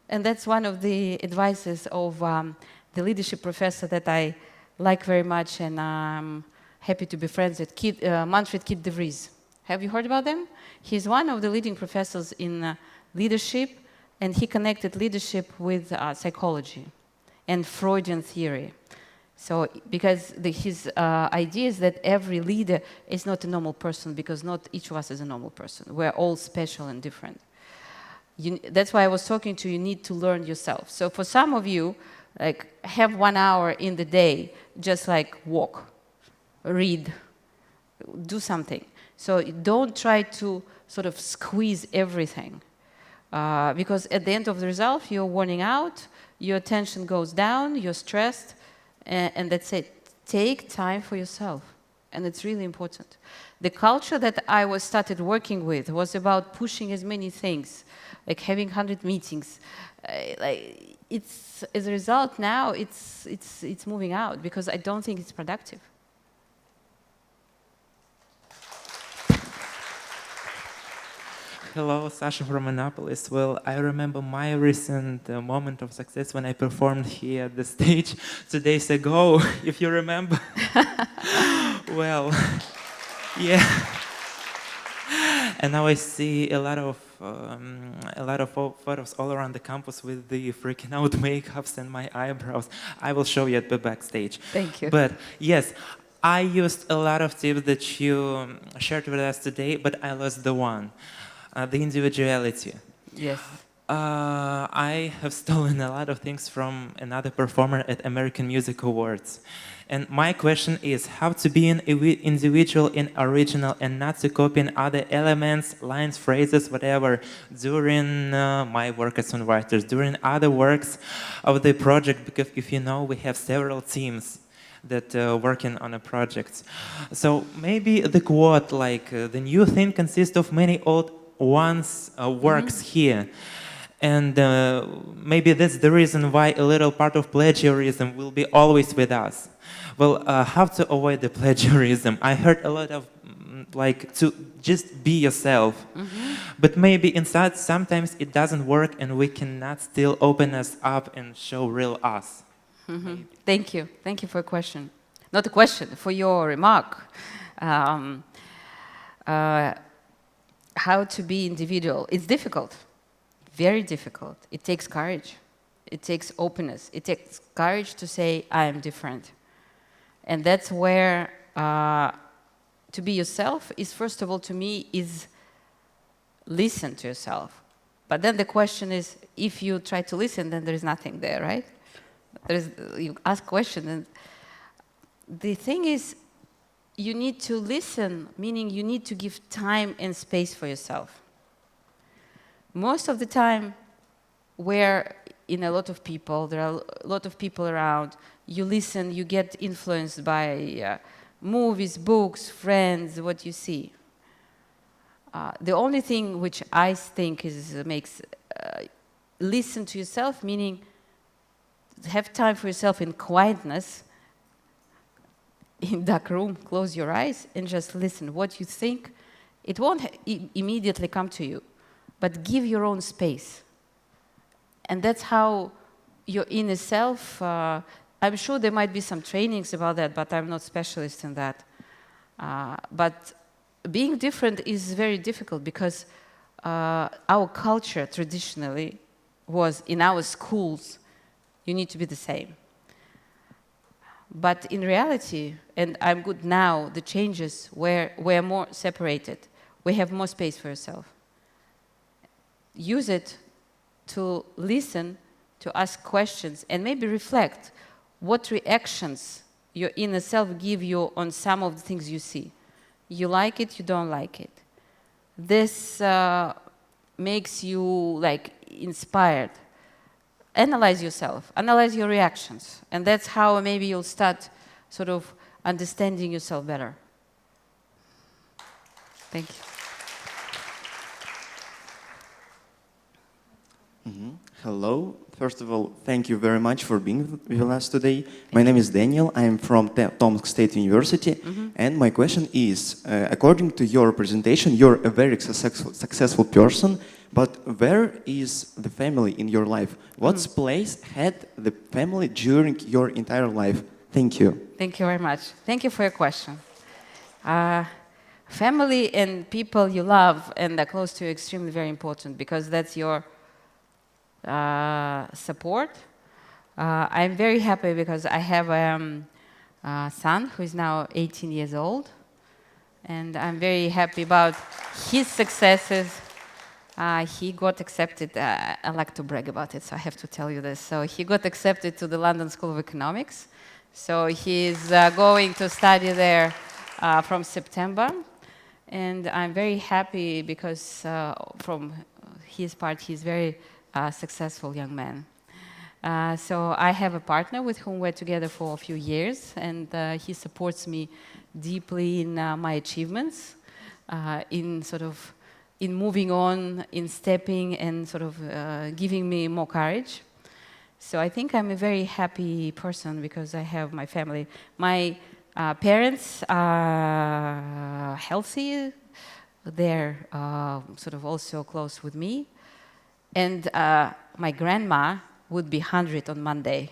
and that's one of the advices of the leadership professor that I like very much, and I'm happy to be friends with, Manfred Kid de Vries. Have you heard about them? He's one of the leading professors in leadership, and he connected leadership with psychology and Freudian theory. So, because his idea is that every leader is not a normal person, because not each of us is a normal person. We're all special and different. That's why I was talking to you, need to learn yourself. So for some of you, like, have 1 hour in the day, just like walk, read, do something. So don't try to sort of squeeze everything, because at the end of the result, you're worn out, your attention goes down, you're stressed, and that's it. Take time for yourself, and it's really important. The culture that I started working with was about pushing as many things, like having 100 meetings. It's as a result now, it's moving out because I don't think it's productive. Hello, Sasha from Annapolis. Well, I remember my recent moment of success when I performed here at the stage 2 days ago, if you remember. Well, yeah. And now I see a lot of photos all around the campus with the freaking out makeups and my eyebrows. I will show you at the backstage. Thank you. But yes, I used a lot of tips that you shared with us today, but I lost the one. The individuality. Yes. I have stolen a lot of things from another performer at American Music Awards. And my question is how to be an individual and original and not to copy in other elements, lines, phrases, whatever, during my work as songwriters, during other works of the project, because if you know, we have several teams that working on a project. So maybe the quote like, the new thing consists of many old one's works here. And maybe that's the reason why a little part of plagiarism will be always with us. Well, how to avoid the plagiarism? I heard a lot of like to just be yourself. But maybe inside sometimes it doesn't work and we cannot still open us up and show real us. Thank you. Thank you for your question. Not a question, for your remark. How to be individual. It's difficult. Very difficult. It takes courage. It takes openness. It takes courage to say, I am different. And that's where to be yourself is, first of all, to me, is listen to yourself. But then the question is, if you try to listen, then there is nothing there, right? You ask questions. And the thing is, you need to listen, meaning you need to give time and space for yourself. Most of the time, where in a lot of people, there are a lot of people around, you listen, you get influenced by movies, books, friends, what you see. The only thing which I think makes listen to yourself, meaning have time for yourself in quietness, in dark room, close your eyes and just listen. What you think, it won't immediately come to you, but give your own space. And that's how your inner self, I'm sure there might be some trainings about that, but I'm not specialist in that. But being different is very difficult because our culture traditionally was, in our schools, you need to be the same. But in reality, and I'm good now, the changes where we're more separated. We have more space for yourself. Use it to listen, to ask questions, and maybe reflect what reactions your inner self give you on some of the things you see. You like it, you don't like it. This makes you like inspired. Analyze yourself, analyze your reactions, and that's how maybe you'll start sort of understanding yourself better. Thank you. Hello. First of all, thank you very much for being with us today. My name is Daniel. I am from Tomsk State University. And my question is, according to your presentation, you're a very successful person, but where is the family in your life? What place had the family during your entire life? Thank you. Thank you very much. Thank you for your question. Family and people you love and are close to you are extremely very important because that's your support. I'm very happy because I have a son who is now 18 years old, and I'm very happy about his successes. He got accepted, I like to brag about it, so I have to tell you this. So he got accepted to the London School of Economics. So he's going to study there from September. And I'm very happy because from his part, he's very successful young man. So I have a partner with whom we're together for a few years, and he supports me deeply in my achievements, in moving on, in stepping, and sort of giving me more courage. So I think I'm a very happy person because I have my family. My parents are healthy. They're sort of also close with me. And my grandma would be 100 on Monday.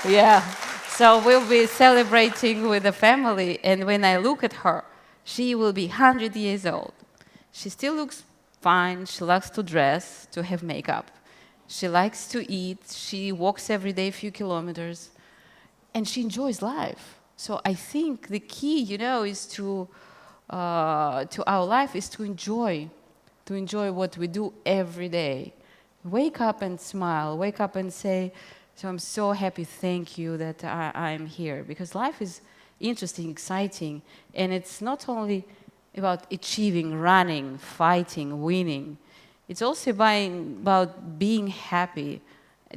Yeah. So we'll be celebrating with the family. And when I look at her, she will be 100 years old. She still looks fine. She likes to dress, to have makeup. She likes to eat. She walks every day a few kilometers. And she enjoys life. So I think the key, is to our life is to enjoy what we do every day. Wake up and smile. Wake up and say, so I'm so happy, thank you that I'm here. Because life is interesting, exciting, and it's not only about achieving, running, fighting, winning. It's also about being happy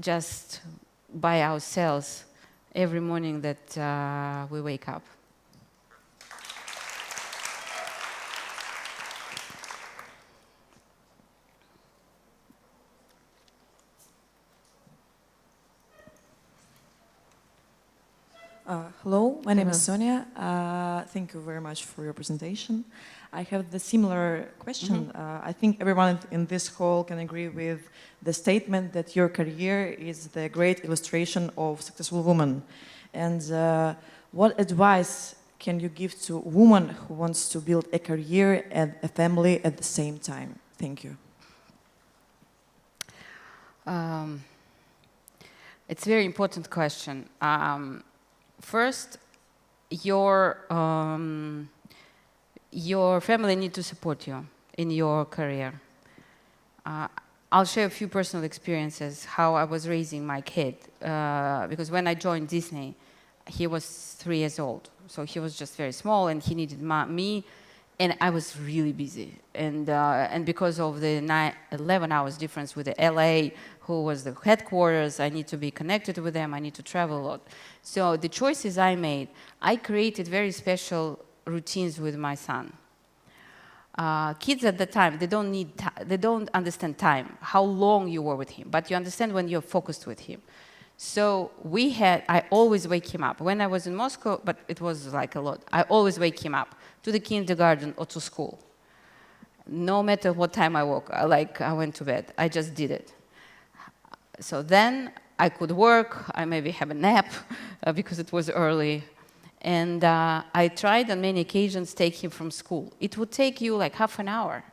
just by ourselves every morning that we wake up. Hello, my name is Sonia. Thank you very much for your presentation. I have the similar question. I think everyone in this hall can agree with the statement that your career is the great illustration of successful woman. And what advice can you give to a woman who wants to build a career and a family at the same time? Thank you. It's a very important question. First, your family need to support you in your career. I'll share a few personal experiences how I was raising my kid, because when I joined Disney, he was 3 years old, so he was just very small, and he needed me, and I was really busy. And because of the 11 hours difference with the LA, who was the headquarters, I need to be connected with them, I need to travel a lot. So the choices I made, I created very special routines with my son. Kids at the time, they don't understand time, how long you were with him, but you understand when you're focused with him. So I always wake him up. When I was in Moscow, but it was like a lot, I always wake him up to the kindergarten or to school. No matter what time I woke, I went to bed, I just did it. So then I could work, I maybe have a nap because it was early. And I tried on many occasions take him from school. It would take you like half an hour.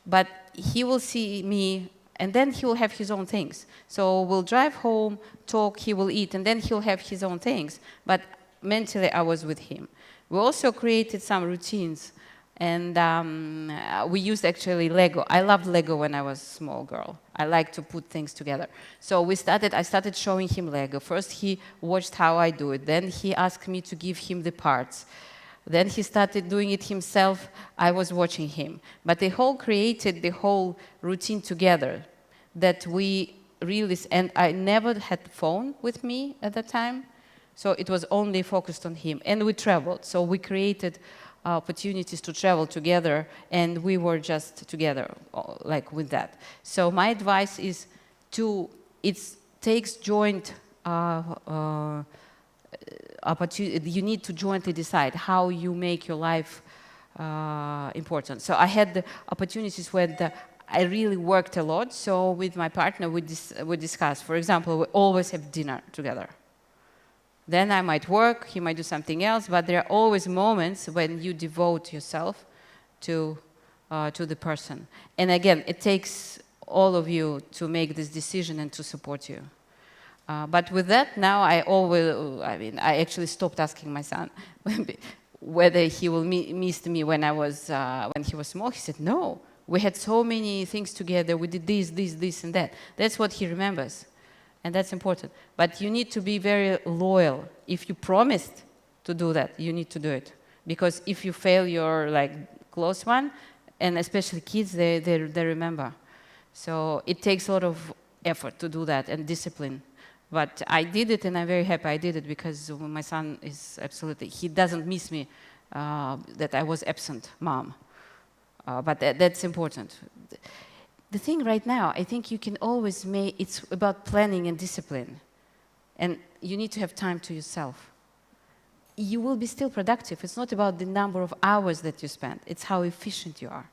But he will see me, and then he will have his own things. So we'll drive home, talk, he will eat, and then he'll have his own things. But mentally, I was with him. We also created some routines. And we used actually Lego. I loved Lego when I was a small girl. I like to put things together. So I started showing him Lego. First he watched how I do it. Then he asked me to give him the parts. Then he started doing it himself. I was watching him. But they all created the whole routine together that we really, and I never had phone with me at that time. So it was only focused on him. And we traveled. So we created opportunities to travel together, and we were just together, like with that. So my advice is it takes joint opportunity. You need to jointly decide how you make your life important. So I had the opportunities where I really worked a lot. So with my partner, we discuss. For example, we always have dinner together. Then I might work, he might do something else, but there are always moments when you devote yourself to the person. And again, it takes all of you to make this decision and to support you. But with that, now I actually stopped asking my son whether he will miss me when he was small. He said, no, we had so many things together, we did this, and that. That's what he remembers. And that's important. But you need to be very loyal. If you promised to do that, you need to do it. Because if you fail your close one, and especially kids, they remember. So it takes a lot of effort to do that and discipline. But I did it, and I'm very happy I did it because my son is he doesn't miss me that I was absent mom. But that's important. The thing right now, I think you can always it's about planning and discipline. And you need to have time to yourself. You will be still productive. It's not about the number of hours that you spend. It's how efficient you are.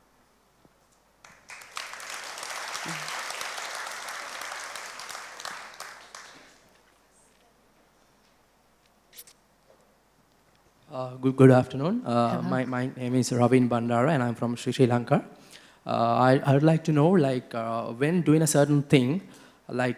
Good afternoon. My name is Ravin Bandara, and I'm from Sri Lanka. I would like to know, when doing a certain thing,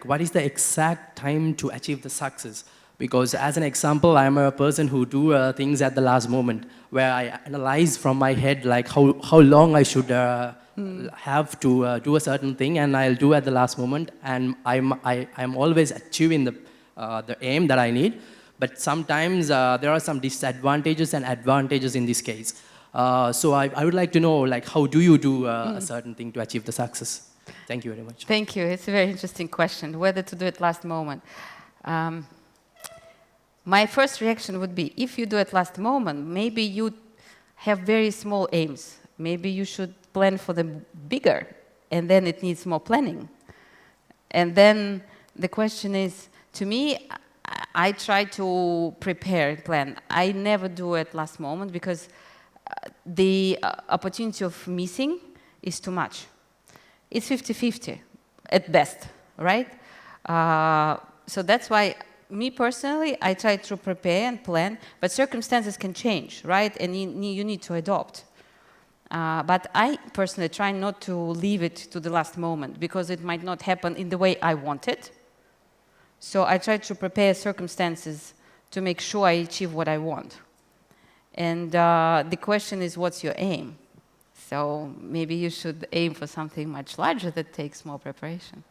what is the exact time to achieve the success? Because as an example, I'm a person who do things at the last moment, where I analyze from my head how long I should have to do a certain thing, and I'll do at the last moment, and I'm always achieving the aim that I need. But sometimes there are some disadvantages and advantages in this case. So I would like to know, how do you do a certain thing to achieve the success? Thank you very much. Thank you. It's a very interesting question, whether to do it last moment. My first reaction would be, if you do it last moment, maybe you have very small aims. Maybe you should plan for them bigger, and then it needs more planning. And then the question is, to me, I try to prepare and plan. I never do it last moment because the opportunity of missing is too much. It's 50-50 at best, right? So that's why, me personally, I try to prepare and plan, but circumstances can change, right? And you need to adopt. But I personally try not to leave it to the last moment because it might not happen in the way I want it. So I try to prepare circumstances to make sure I achieve what I want. And the question is, what's your aim? So maybe you should aim for something much larger that takes more preparation.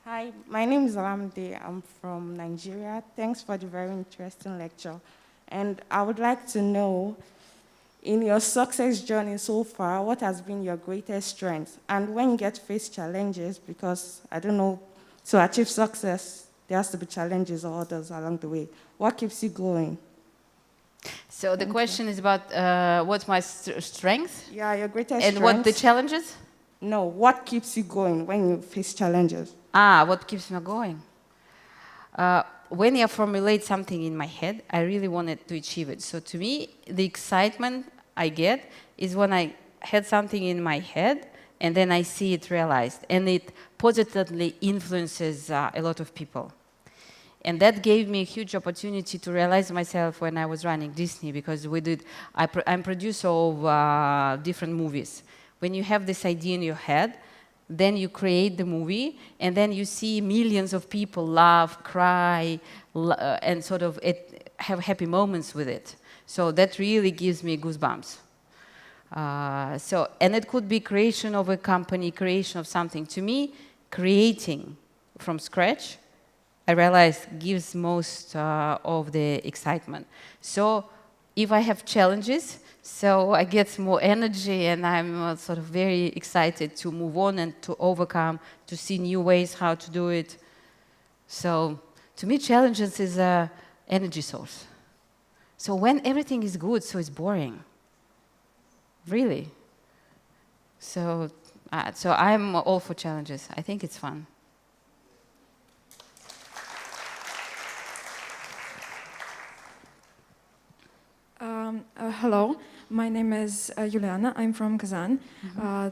Hi, my name is Alamde. I'm from Nigeria. Thanks for the very interesting lecture. And I would like to know, in your success journey so far, what has been your greatest strength? And when you get faced challenges, because, I don't know, to achieve success, there has to be challenges or others along the way. What keeps you going? So the question is about what's my strength? Yeah, your greatest and strength. what the challenges? No, what keeps you going when you face challenges? What keeps me going? When I formulate something in my head, I really wanted to achieve it. So to me, the excitement I get is when I had something in my head and then I see it realized, and it positively influences a lot of people. And that gave me a huge opportunity to realize myself when I was running Disney, because I'm producer of different movies. When you have this idea in your head, then you create the movie, and then you see millions of people laugh, cry, and sort of have happy moments with it. So that really gives me goosebumps. And it could be creation of a company, creation of something. To me, creating from scratch, I realize, gives most of the excitement. So if I have challenges, so I get more energy, and I'm sort of very excited to move on and to overcome, to see new ways how to do it. So to me, challenges is an energy source. So when everything is good, so it's boring. Really. So I'm all for challenges. I think it's fun. Hello, my name is Juliana. I'm from Kazan.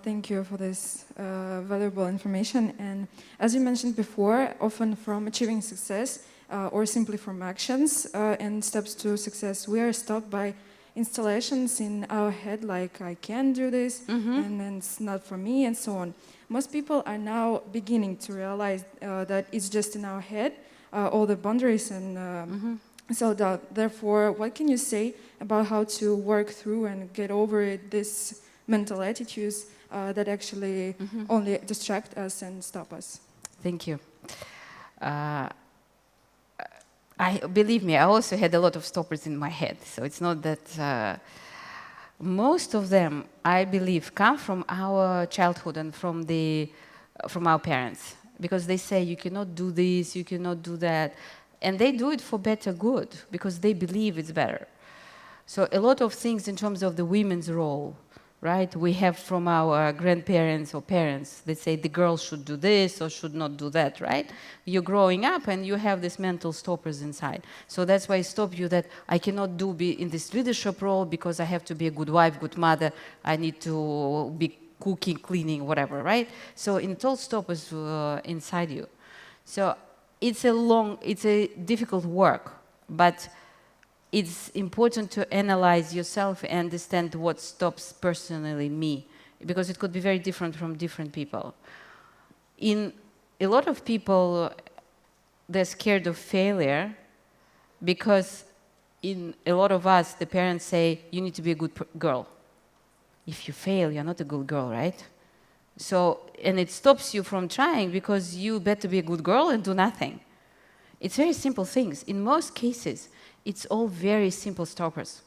Thank you for this valuable information. And as you mentioned before, often from achieving success or simply from actions and steps to success, we are stopped by installations in our head like, I can't do this, and then it's not for me, and so on. Most people are now beginning to realize that it's just in our head, all the boundaries and so therefore, what can you say about how to work through and get over it, this mental attitudes that actually only distract us and stop us? Thank you. Believe me, I also had a lot of stoppers in my head. So it's not that most of them, I believe, come from our childhood and from our parents, because they say you cannot do this, you cannot do that. And they do it for better good, because they believe it's better. So a lot of things in terms of the women's role, right? We have from our grandparents or parents, they say the girl should do this or should not do that, right? You're growing up and you have these mental stoppers inside. So that's why I stop you that I cannot be in this leadership role because I have to be a good wife, good mother, I need to be cooking, cleaning, whatever, right? So it all stoppers inside you. So it's a difficult work, but it's important to analyze yourself and understand what stops personally me, because it could be very different from different people. In a lot of people, they're scared of failure because in a lot of us, the parents say, you need to be a good girl. If you fail, you're not a good girl, right? So, and it stops you from trying because you better be a good girl and do nothing. It's very simple things. In most cases, it's all very simple stoppers.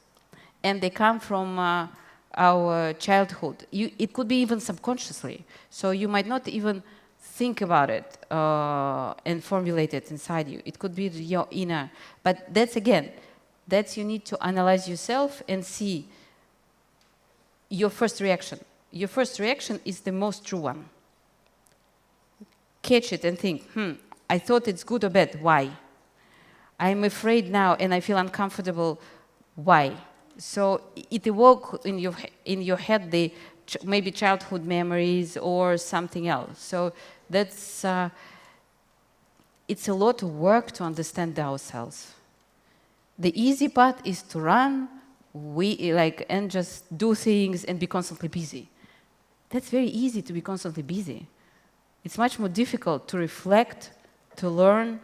And they come from our childhood. It could be even subconsciously. So you might not even think about it and formulate it inside you. It could be your inner. But that's, again, you need to analyze yourself and see your first reaction. your first reaction is the most true one. Catch it and think, I thought it's good or bad, why? I'm afraid now and I feel uncomfortable, why? So it evokes in your head the maybe childhood memories or something else. So that's, it's a lot of work to understand ourselves. The easy part is to run, and just do things and be constantly busy. That's very easy to be constantly busy. It's much more difficult to reflect, to learn,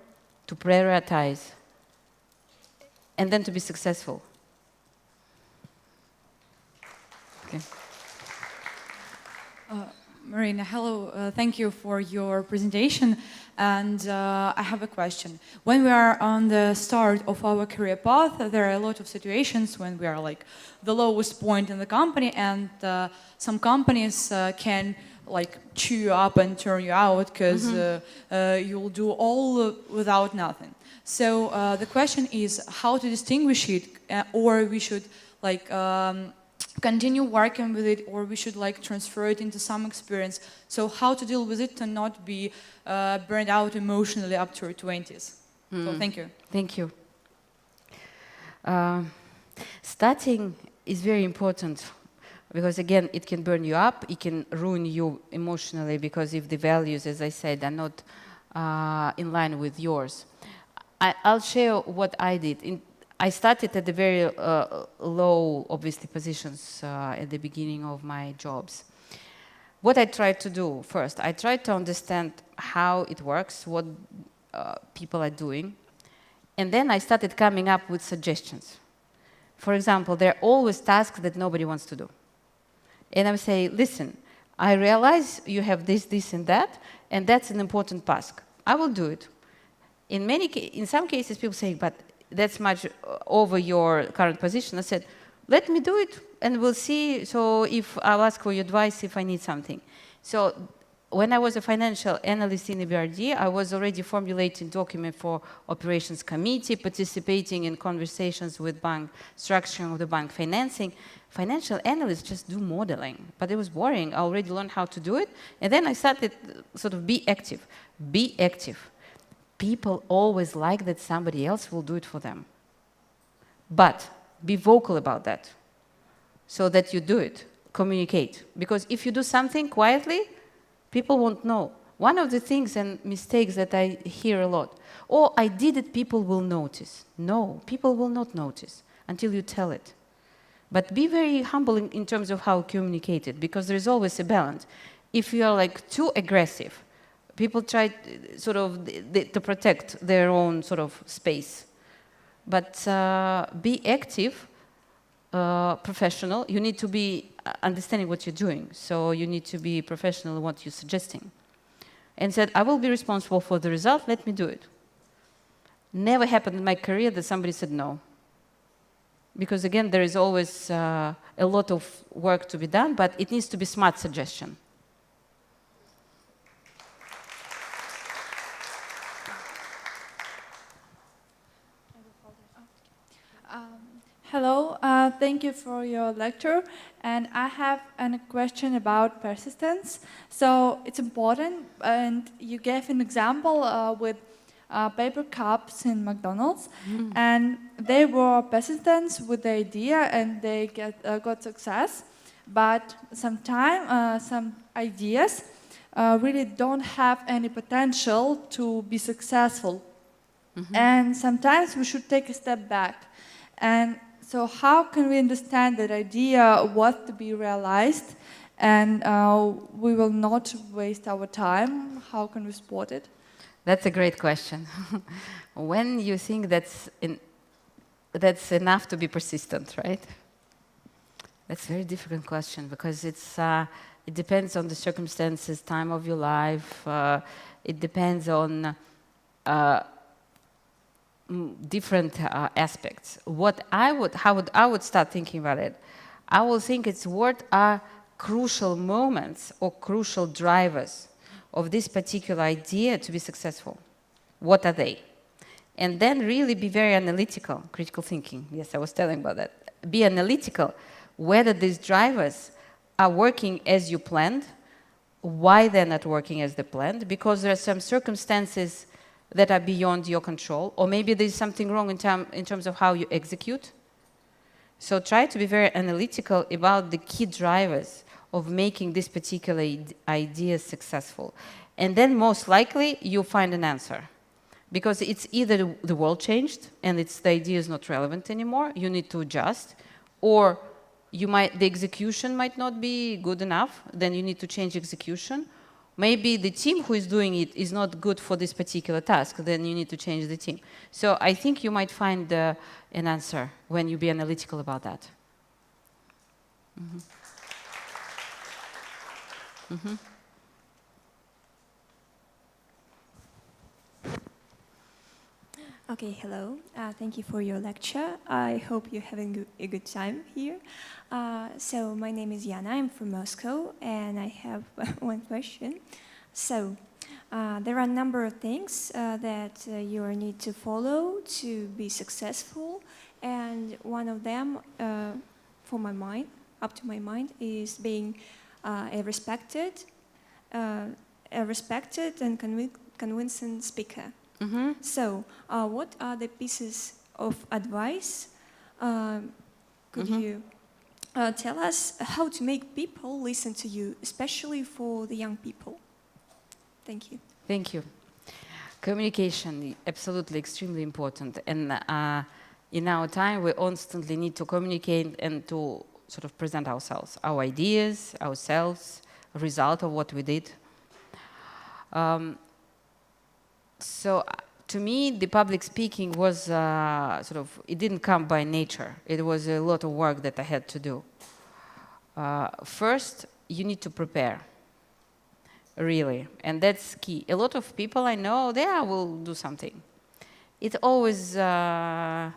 to prioritize, and then to be successful. Okay. Marina, hello. Thank you for your presentation. And I have a question. When we are on the start of our career path, there are a lot of situations when we are like the lowest point in the company, and some companies can like chew you up and turn you out because you'll do all without nothing. So the question is how to distinguish it, or we should like continue working with it, or we should like transfer it into some experience. So how to deal with it to not be burned out emotionally up to your 20s. So thank you. Thank you. Starting is very important because again, it can burn you up, it can ruin you emotionally because if the values, as I said, are not in line with yours. I'll share what I did. I started at the very low, obviously, positions at the beginning of my jobs. What I tried to do first, I tried to understand how it works, what people are doing, and then I started coming up with suggestions. For example, there are always tasks that nobody wants to do. And I would say, listen, I realize you have this, this, and that's an important task. I will do it. In some cases, people say, but that's much over your current position. I said, let me do it and we'll see. So if I'll ask for your advice if I need something. So when I was a financial analyst in the BRD, I was already formulating document for operations committee, participating in conversations with bank, structuring of the bank financing. Financial analysts just do modeling, but it was boring. I already learned how to do it. And then I started sort of be active. Be active. People always like that somebody else will do it for them. But be vocal about that so that you do it. Communicate. Because if you do something quietly, people won't know. One of the things and mistakes that I hear a lot, oh, I did it, people will notice. No, people will not notice until you tell it. But be very humble in terms of how you communicate it, because there is always a balance. If you are like too aggressive, people try sort of to protect their own sort of space. But be active, professional. You need to be understanding what you're doing. So you need to be professional in what you're suggesting. And said, I will be responsible for the result, let me do it. Never happened in my career that somebody said no. Because again, there is always a lot of work to be done, but it needs to be smart suggestion. Hello, thank you for your lecture. And I have a question about persistence. So it's important, and you gave an example with paper cups in McDonald's, and they were persistent with the idea and they got success. But sometimes some ideas really don't have any potential to be successful. And sometimes we should take a step back. And so how can we understand that idea was to be realized and we will not waste our time? How can we spot it? That's a great question. When you think that's enough to be persistent, right? That's a very difficult question because it depends on the circumstances, time of your life. It depends on different aspects. How I would start thinking about it? I will think it's what are crucial moments or crucial drivers of this particular idea to be successful. What are they? And then really be very analytical, critical thinking. Yes, I was telling about that. Be analytical, whether these drivers are working as you planned. Why they're not working as they planned? Because there are some circumstances that are beyond your control, or maybe there's something wrong in terms of how you execute. So try to be very analytical about the key drivers of making this particular idea successful. And then most likely you'll find an answer. Because it's either the world changed and the idea is not relevant anymore, you need to adjust, or the execution might not be good enough, then you need to change execution. Maybe the team who is doing it is not good for this particular task, then you need to change the team. So I think you might find an answer when you be analytical about that. Mm-hmm. Mm-hmm. Okay, hello. Thank you for your lecture. I hope you're having a good time here. So my name is Yana. I'm from Moscow, and I have one question. So there are a number of things that you need to follow to be successful, and one of them, for my mind, up to my mind, is being a respected and convincing speaker. Mm-hmm. So, what are the pieces of advice? Could you tell us how to make people listen to you, especially for the young people? Thank you. Thank you. Communication, absolutely extremely important. And in our time, we constantly need to communicate and to sort of present ourselves, our ideas, ourselves, a result of what we did. So to me, the public speaking was it didn't come by nature. It was a lot of work that I had to do. First, you need to prepare, really, and that's key. A lot of people I know, they will do something. It always felt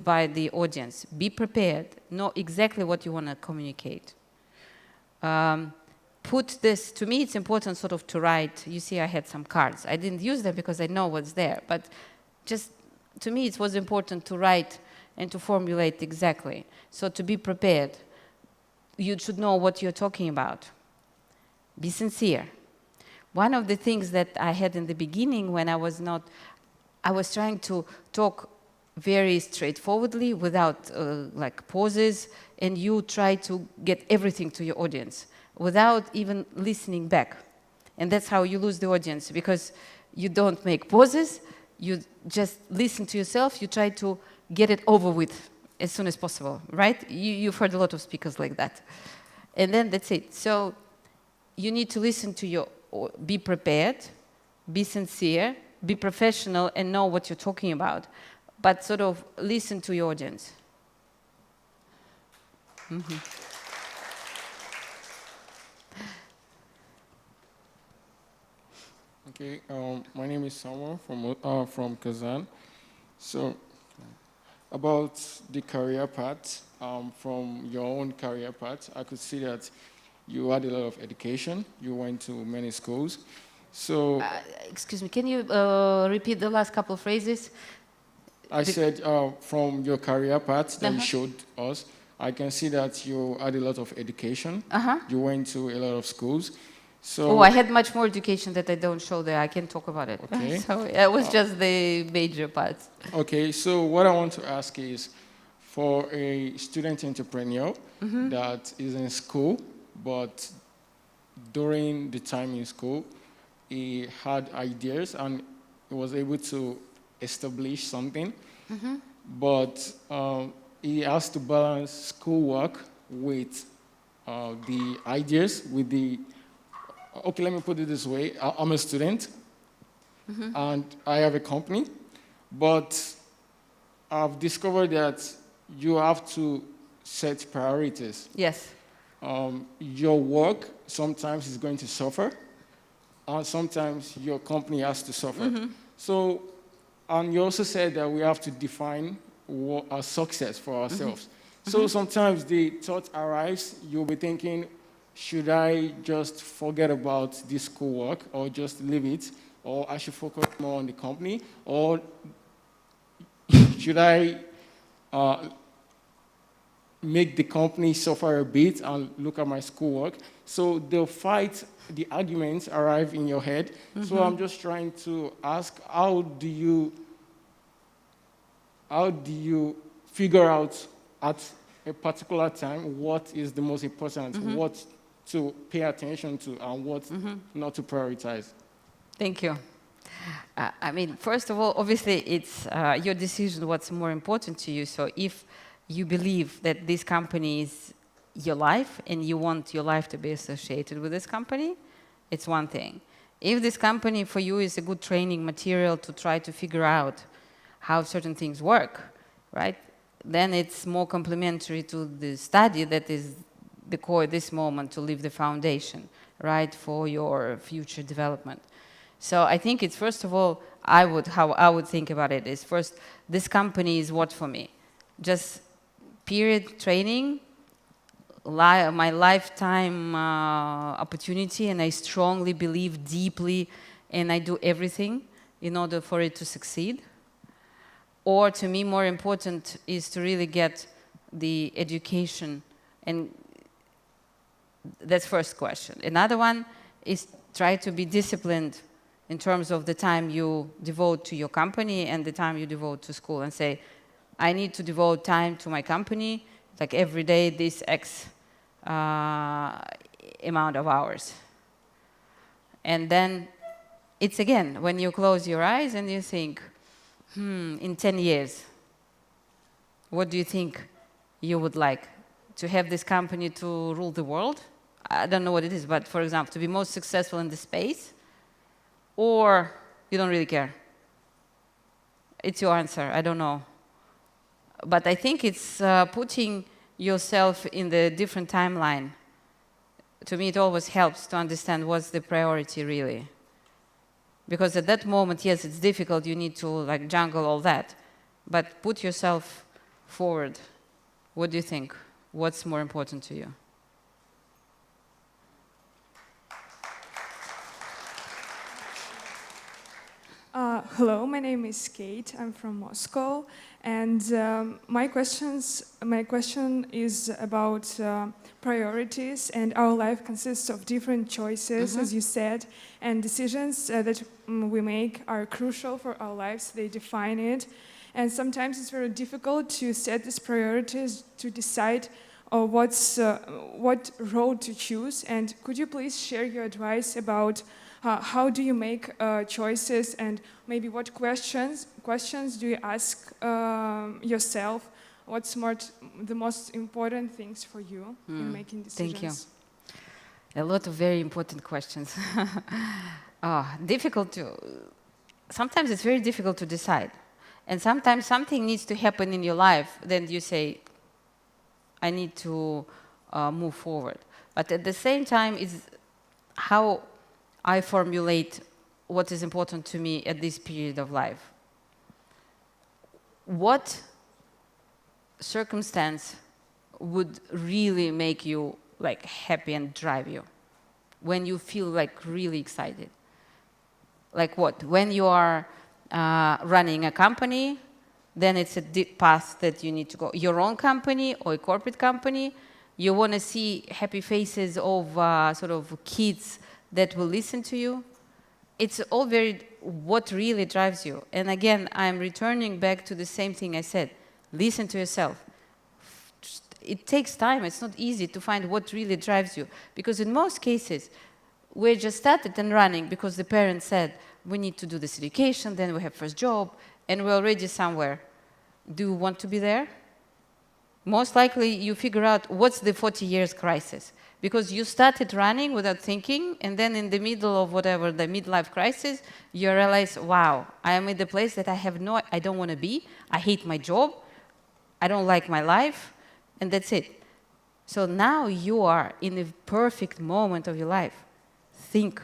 by the audience. Be prepared, know exactly what you want to communicate. Put this, to me it's important sort of to write. You see, I had some cards. I didn't use them because I know what's there, but just to me it was important to write and to formulate exactly. So to be prepared, you should know what you're talking about. Be sincere. One of the things that I had in the beginning when I was trying to talk very straightforwardly without like pauses, and you try to get everything to your audience without even listening back. And that's how you lose the audience, because you don't make pauses, you just listen to yourself, you try to get it over with as soon as possible, right? You've heard a lot of speakers like that. And then that's it. So you need to listen to be prepared, be sincere, be professional, and know what you're talking about. But sort of listen to your audience. Mm-hmm. Okay, my name is Samuel from Kazan. So, about the career path, from your own career path, I could see that you had a lot of education. You went to many schools. So, excuse me, can you repeat the last couple of phrases? I said from your career path that you showed us, I can see that you had a lot of education. You went to a lot of schools. So I had much more education that I don't show there. I can talk about it. Okay. So it was just the major parts. Okay, so what I want to ask is, for a student entrepreneur that is in school, but during the time in school, he had ideas and he was able to establish something, but he has to balance schoolwork with the ideas, with the... Okay, let me put it this way. I'm a student, and I have a company, but I've discovered that you have to set priorities. Yes. Your work sometimes is going to suffer, and sometimes your company has to suffer. So, and you also said that we have to define our success for ourselves. So sometimes the thought arrives, you'll be thinking, should I just forget about this schoolwork or just leave it, or I should focus more on the company, or should I make the company suffer a bit and look at my schoolwork. So they'll fight, the arguments arrive in your head. So I'm just trying to ask, how do you figure out at a particular time what is the most important, what to pay attention to and what not to prioritize? Thank you. I mean, first of all, obviously, it's your decision what's more important to you. So if you believe that this company is your life and you want your life to be associated with this company, it's one thing. If this company for you is a good training material to try to figure out how certain things work, right, then it's more complementary to the study that is the core at this moment to leave the foundation, right, for your future development. So I think it's, first of all, how I would think about it is, first, this company is what for me? Just period training, my lifetime opportunity, and I strongly believe deeply, and I do everything in order for it to succeed. Or to me, more important is to really get the education, and that's first question. Another one is try to be disciplined in terms of the time you devote to your company and the time you devote to school, and say, I need to devote time to my company, like every day, this X amount of hours. And then it's again, when you close your eyes and you think, in 10 years, what do you think you would like? To have this company to rule the world? I don't know what it is, but for example, to be most successful in the space, or you don't really care? It's your answer, I don't know. But I think it's putting yourself in the different timeline. To me, it always helps to understand what's the priority really. Because at that moment, yes, it's difficult, you need to like jungle all that, but put yourself forward. What do you think? What's more important to you? Hello, my name is Kate. I'm from Moscow, and my question is about priorities. And our life consists of different choices, as you said, and decisions that we make are crucial for our lives. They define it, and sometimes it's very difficult to set these priorities, to decide what road to choose. And could you please share your advice about how do you make choices, and maybe what questions do you ask yourself? What's the most important things for you in making decisions? Thank you. A lot of very important questions. Sometimes it's very difficult to decide. And sometimes something needs to happen in your life, then you say, I need to move forward. But at the same time, it's how I formulate what is important to me at this period of life. What circumstance would really make you like happy and drive you? When you feel like really excited? Like what? When you are running a company, then it's a deep path that you need to go. Your own company or a corporate company, you want to see happy faces of sort of kids that will listen to you. It's all very what really drives you. And again, I'm returning back to the same thing I said. Listen to yourself. It takes time. It's not easy to find what really drives you. Because in most cases, we just started and running because the parents said, we need to do this education, then we have first job, and we're already somewhere. Do you want to be there? Most likely you figure out what's the 40 years crisis. Because you started running without thinking, and then in the middle of whatever, the midlife crisis, you realize, wow, I am in the place that I don't want to be, I hate my job, I don't like my life, and that's it. So now you are in a perfect moment of your life. Think,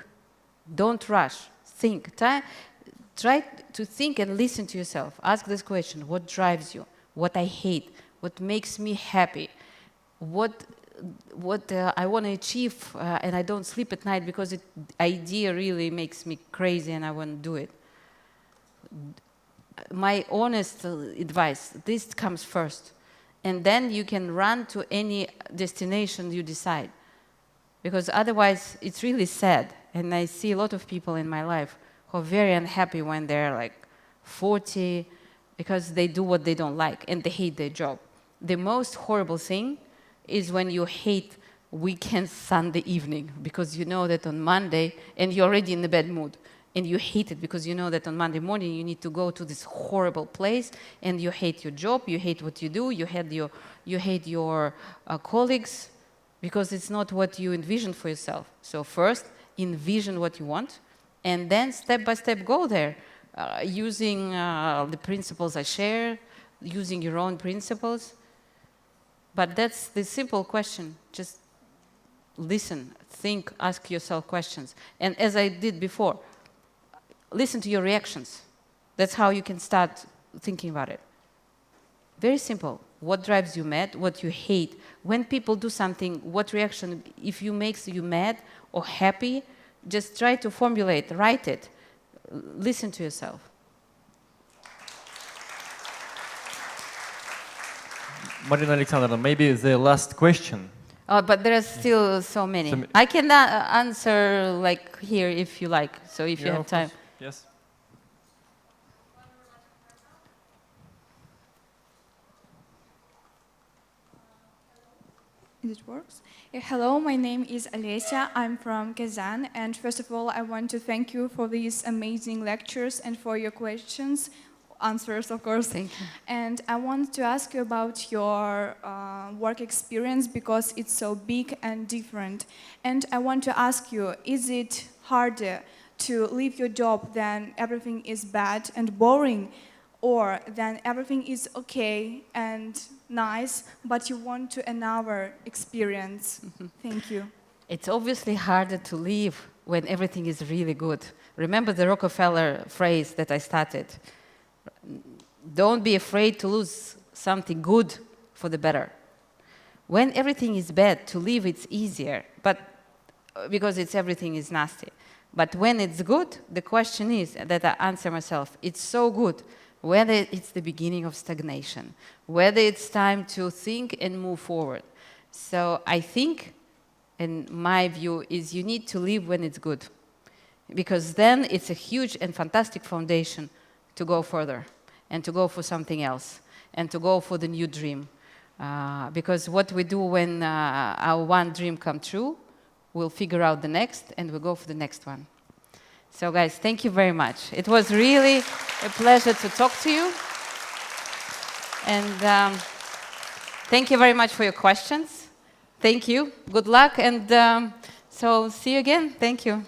don't rush, think. Try to think and listen to yourself. Ask this question, what drives you? What I hate? What makes me happy? What I want to achieve, and I don't sleep at night because the idea really makes me crazy and I want to do it. My honest advice, this comes first. and then you can run to any destination you decide. Because otherwise, it's really sad. And I see a lot of people in my life who are very unhappy when they're like 40, because they do what they don't like and they hate their job. The most horrible thing is when you hate weekend Sunday evening, because you know that on Monday, and you're already in a bad mood, and you hate it because you know that on Monday morning you need to go to this horrible place, and you hate your job, you hate what you do, you hate your colleagues, because it's not what you envisioned for yourself. So first, envision what you want, and then step by step go there, using the principles I share, using your own principles. But that's the simple question. Just listen, think, ask yourself questions. And as I did before, listen to your reactions. That's how you can start thinking about it. Very simple. What drives you mad? What you hate? When people do something, what reaction? If you makes you mad or happy, just try to formulate, write it. Listen to yourself. Marina Alexandrovna, maybe the last question. But there are still so many. I can answer like here if you like. So if you have time. Yes. It works. Hello, my name is Olesya. I'm from Kazan. And first of all, I want to thank you for these amazing lectures and for your questions. Answers, of course. Thank you. And I want to ask you about your work experience, because it's so big and different. And I want to ask you, is it harder to leave your job than everything is bad and boring, or then everything is okay and nice, but you want to another experience? Thank you. It's obviously harder to leave when everything is really good. Remember the Rockefeller phrase that I started. Don't be afraid to lose something good for the better. When everything is bad, to leave it's easier, but because everything is nasty. But when it's good, the question is that I answer myself, it's so good, whether it's the beginning of stagnation, whether it's time to think and move forward. So I think, and my view is, you need to leave when it's good, because then it's a huge and fantastic foundation to go further and to go for something else and to go for the new dream. Because what we do when our one dream comes true, we'll figure out the next and we'll go for the next one. So guys, thank you very much. It was really a pleasure to talk to you. And thank you very much for your questions. Thank you. Good luck. And so see you again. Thank you.